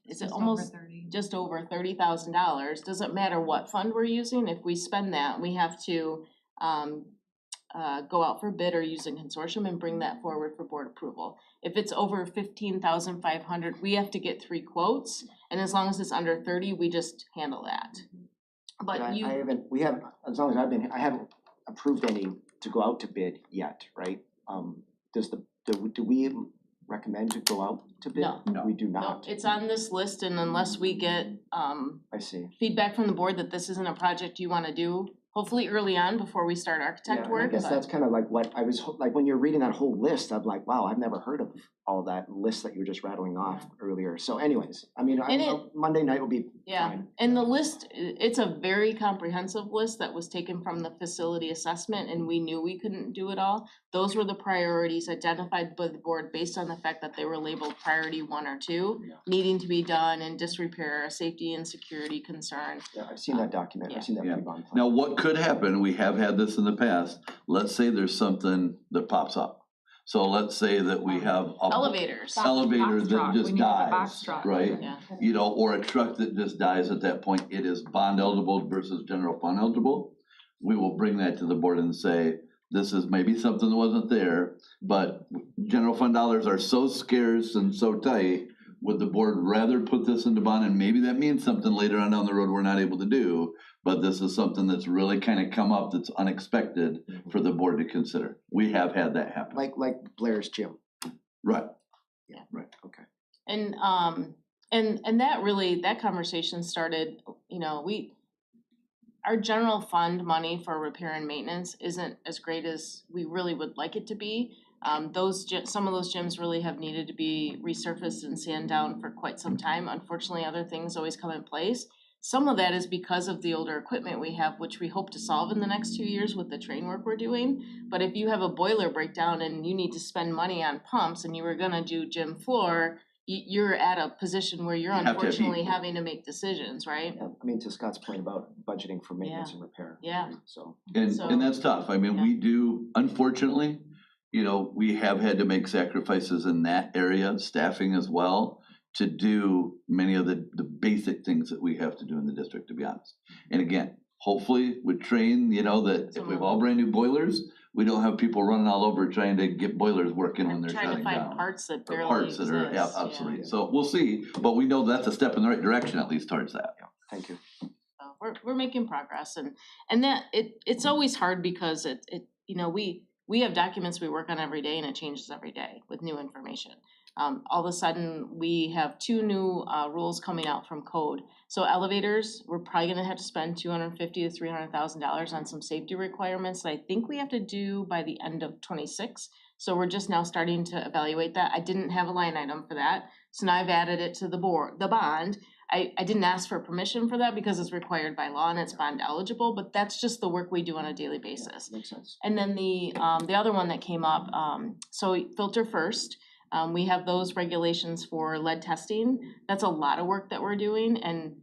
is it almost just over $30,000, doesn't matter what fund we're using, if we spend that, we have to go out for bid or use a consortium and bring that forward for board approval. If it's over 15,500, we have to get 3 quotes, and as long as it's under 30, we just handle that. But I you, haven't, we have, as long as I've been here, I haven't approved any to go out to bid yet, right? Do we recommend to go out to bid? No. We do no, not. it's on this list, and unless we get I see. feedback from the board that this isn't a project you wanna do, hopefully early on before we start architect Yeah, and work, I guess but- that's kind of like what I was, like, when you're reading that whole list, I'm like, wow, I've never heard of all that list that you were just rattling off earlier. So anyways, I mean, And Monday night will be Yeah, fine. and the list, it's a very comprehensive list that was taken from the facility assessment, and we knew we couldn't do it all. Those were the priorities identified by the board based on the fact that they were labeled priority 1 or 2, needing to be done in disrepair, safety and security concern. Yeah, I've seen that document, I've seen that Yeah. pre-bond plan. Now, what could happen, we have had this in the past, let's say there's something that pops up. So let's say that we have a Elevators, elevator Box that truck. just We need a box dies, truck. right? yeah, You know, or a truck that just dies at that point, it is bond eligible versus general fund eligible. We will bring that to the board and say, this is maybe something that wasn't there, but general fund dollars are so scarce and so tight. Would the board rather put this into bond, and maybe that means something later on down the road we're not able to do, but this is something that's really kind of come up that's unexpected for the board to consider. We have had that happen. Like Blair's gym. Right. Okay. and that really, that conversation started, you know, our general fund money for repair and maintenance isn't as great as we really would like it to be. Some of those gyms really have needed to be resurfaced and sand down for quite some time. Unfortunately, other things always come in place. Some of that is because of the older equipment we have, which we hope to solve in the next 2 years with the train work we're doing. But if you have a boiler breakdown and you need to spend money on pumps and you were gonna do gym floor, you're at a position where you're You have to have unfortunately people. having to make decisions, right? Yeah, I mean, to Scott's point about budgeting for maintenance and repair. Yeah. right? So, So- And that's tough. I mean, Yeah. we do, unfortunately, you know, we have had to make sacrifices in that area, staffing as well, to do many of the basic things that we have to do in the district, to be honest. And again, hopefully with train, you know, that if we have all brand new boilers, we don't have people running all over trying to get boilers working when I'm they're trying to shutting find down. parts that Or barely parts that are exist, yeah. obsolete. So we'll see, but we know that's a step in the right direction, at least towards that. thank you. So we're making progress, and that it's always hard because it you know, we have documents we work on every day and it changes every day with new information. All of a sudden, we have 2 new rules coming out from code. So elevators, we're probably gonna have to spend $250,000 to $300,000 on some safety requirements that I think we have to do by the end of '26. So we're just now starting to evaluate that. I didn't have a line item for that, so now I've added it to the bond. I didn't ask for permission for that because it's required by law and it's bond eligible, but that's just the work we do on a daily basis. Makes sense. And then the other one that came up, so filter first, we have those regulations for lead testing. That's a lot of work that we're doing, and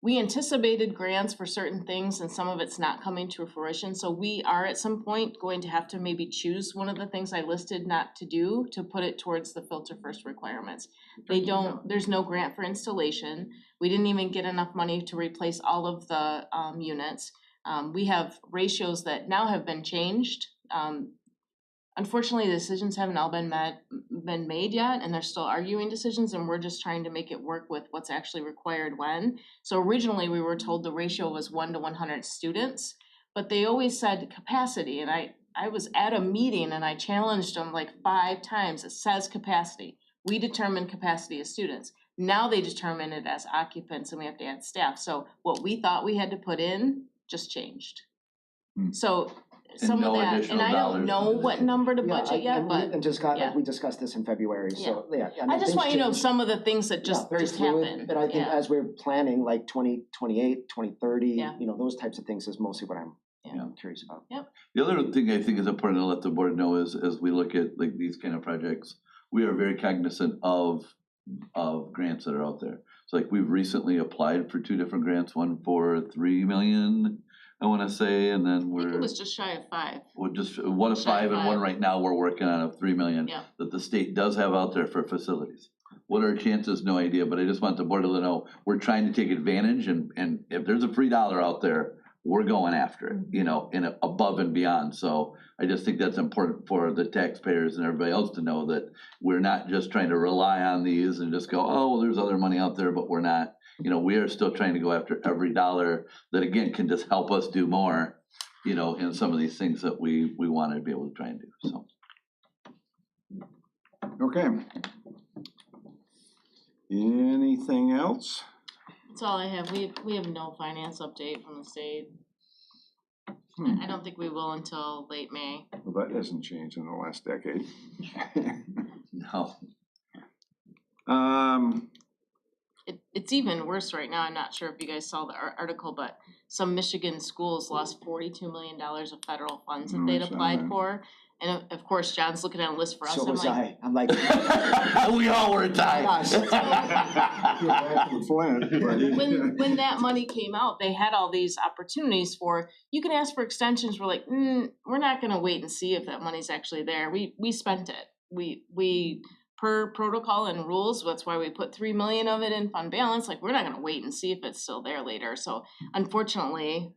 we anticipated grants for certain things and some of it's not coming to fruition. So we are at some point going to have to maybe choose one of the things I listed not to do to put it towards the filter first requirements. There's no grant for installation. We didn't even get enough money to replace all of the units. We have ratios that now have been changed. Unfortunately, the decisions haven't all been made yet, and they're still arguing decisions, and we're just trying to make it work with what's actually required when. So originally, we were told the ratio was 1 to 100 students, but they always said capacity, and I was at a meeting and I challenged them like 5 times. It says capacity. We determine capacity as students. Now they determine it as occupants, and we have to add staff. So what we thought we had to put in just changed. Hmm. So some no of that, and additional I don't dollars know for this. what number to budget yet, but And to Scott, yeah. like, we discussed this in February, so, yeah. I mean, just things want you to know change. some of the things that Yeah, just very fluid, happen. but I think Yeah. as we're planning, like 2028, 2030, Yeah. you know, those types of things is mostly what I'm I'm curious about. The other thing I think is important to let the board know is, as we look at like these kind of projects, we are very cognizant of grants that are out there. So like we've recently applied for 2 different grants, one for 3 million, I wanna say, and then I think we're, it was just shy of 5. we're just, one of Shy of 5 and one five. right now we're working on of 3 million. Yeah. That the state does have out there for facilities. What are our chances? No idea, but I just want the board to know, we're trying to take advantage and if there's a free dollar out there, we're going after it, you know, in above and beyond. So I just think that's important for the taxpayers and everybody else to know that we're not just trying to rely on these and just go, oh, well, there's other money out there, but we're not. You know, we are still trying to go after every dollar that again can just help us do more, you know, in some of these things that we want to be able to try and do, so. Okay. Anything else? That's all I have. We have no finance update from the state. I don't think we will until late May. Well, that hasn't changed in the last decade. No. It's even worse right now. I'm not sure if you guys saw the article, but some Michigan schools lost $42 million of federal funds that they'd I saw that. applied for. And of course, John's looking at a list for us. So I'm was like, I. I'm like, We all were tied. when that money came out, they had all these opportunities for, you can ask for extensions. We're like, we're not gonna wait and see if that money's actually there. We spent it. We per protocol and rules, that's why we put 3 million of it in fund balance. Like, we're not gonna wait and see if it's still there later. So unfortunately,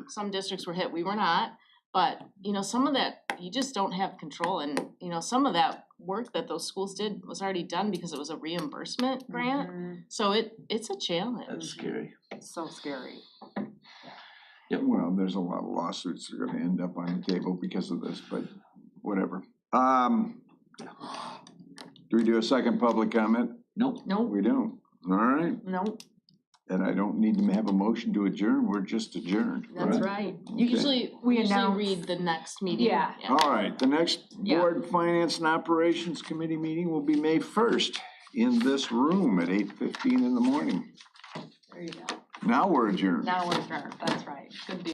some districts were hit, we were not. But, you know, some of that, you just don't have control. And, you know, some of that work that those schools did was already done because it was a reimbursement grant. So it's a challenge. That's scary. So scary. Well, there's a lot of lawsuits that are gonna end up on the table because of this, but whatever. Do we do a second public comment? Nope. Nope, We don't. All right. nope, And I don't need to have a motion to adjourn. We're just adjourned. that's correct? right. We We usually announce- read the next meeting. Yeah. All right, the next Yeah. Board Finance and Operations Committee meeting will be May 1st in this room at 8:15 in the morning. There you go. Now we're adjourned. Now we're adjourned, that's right. Good deal.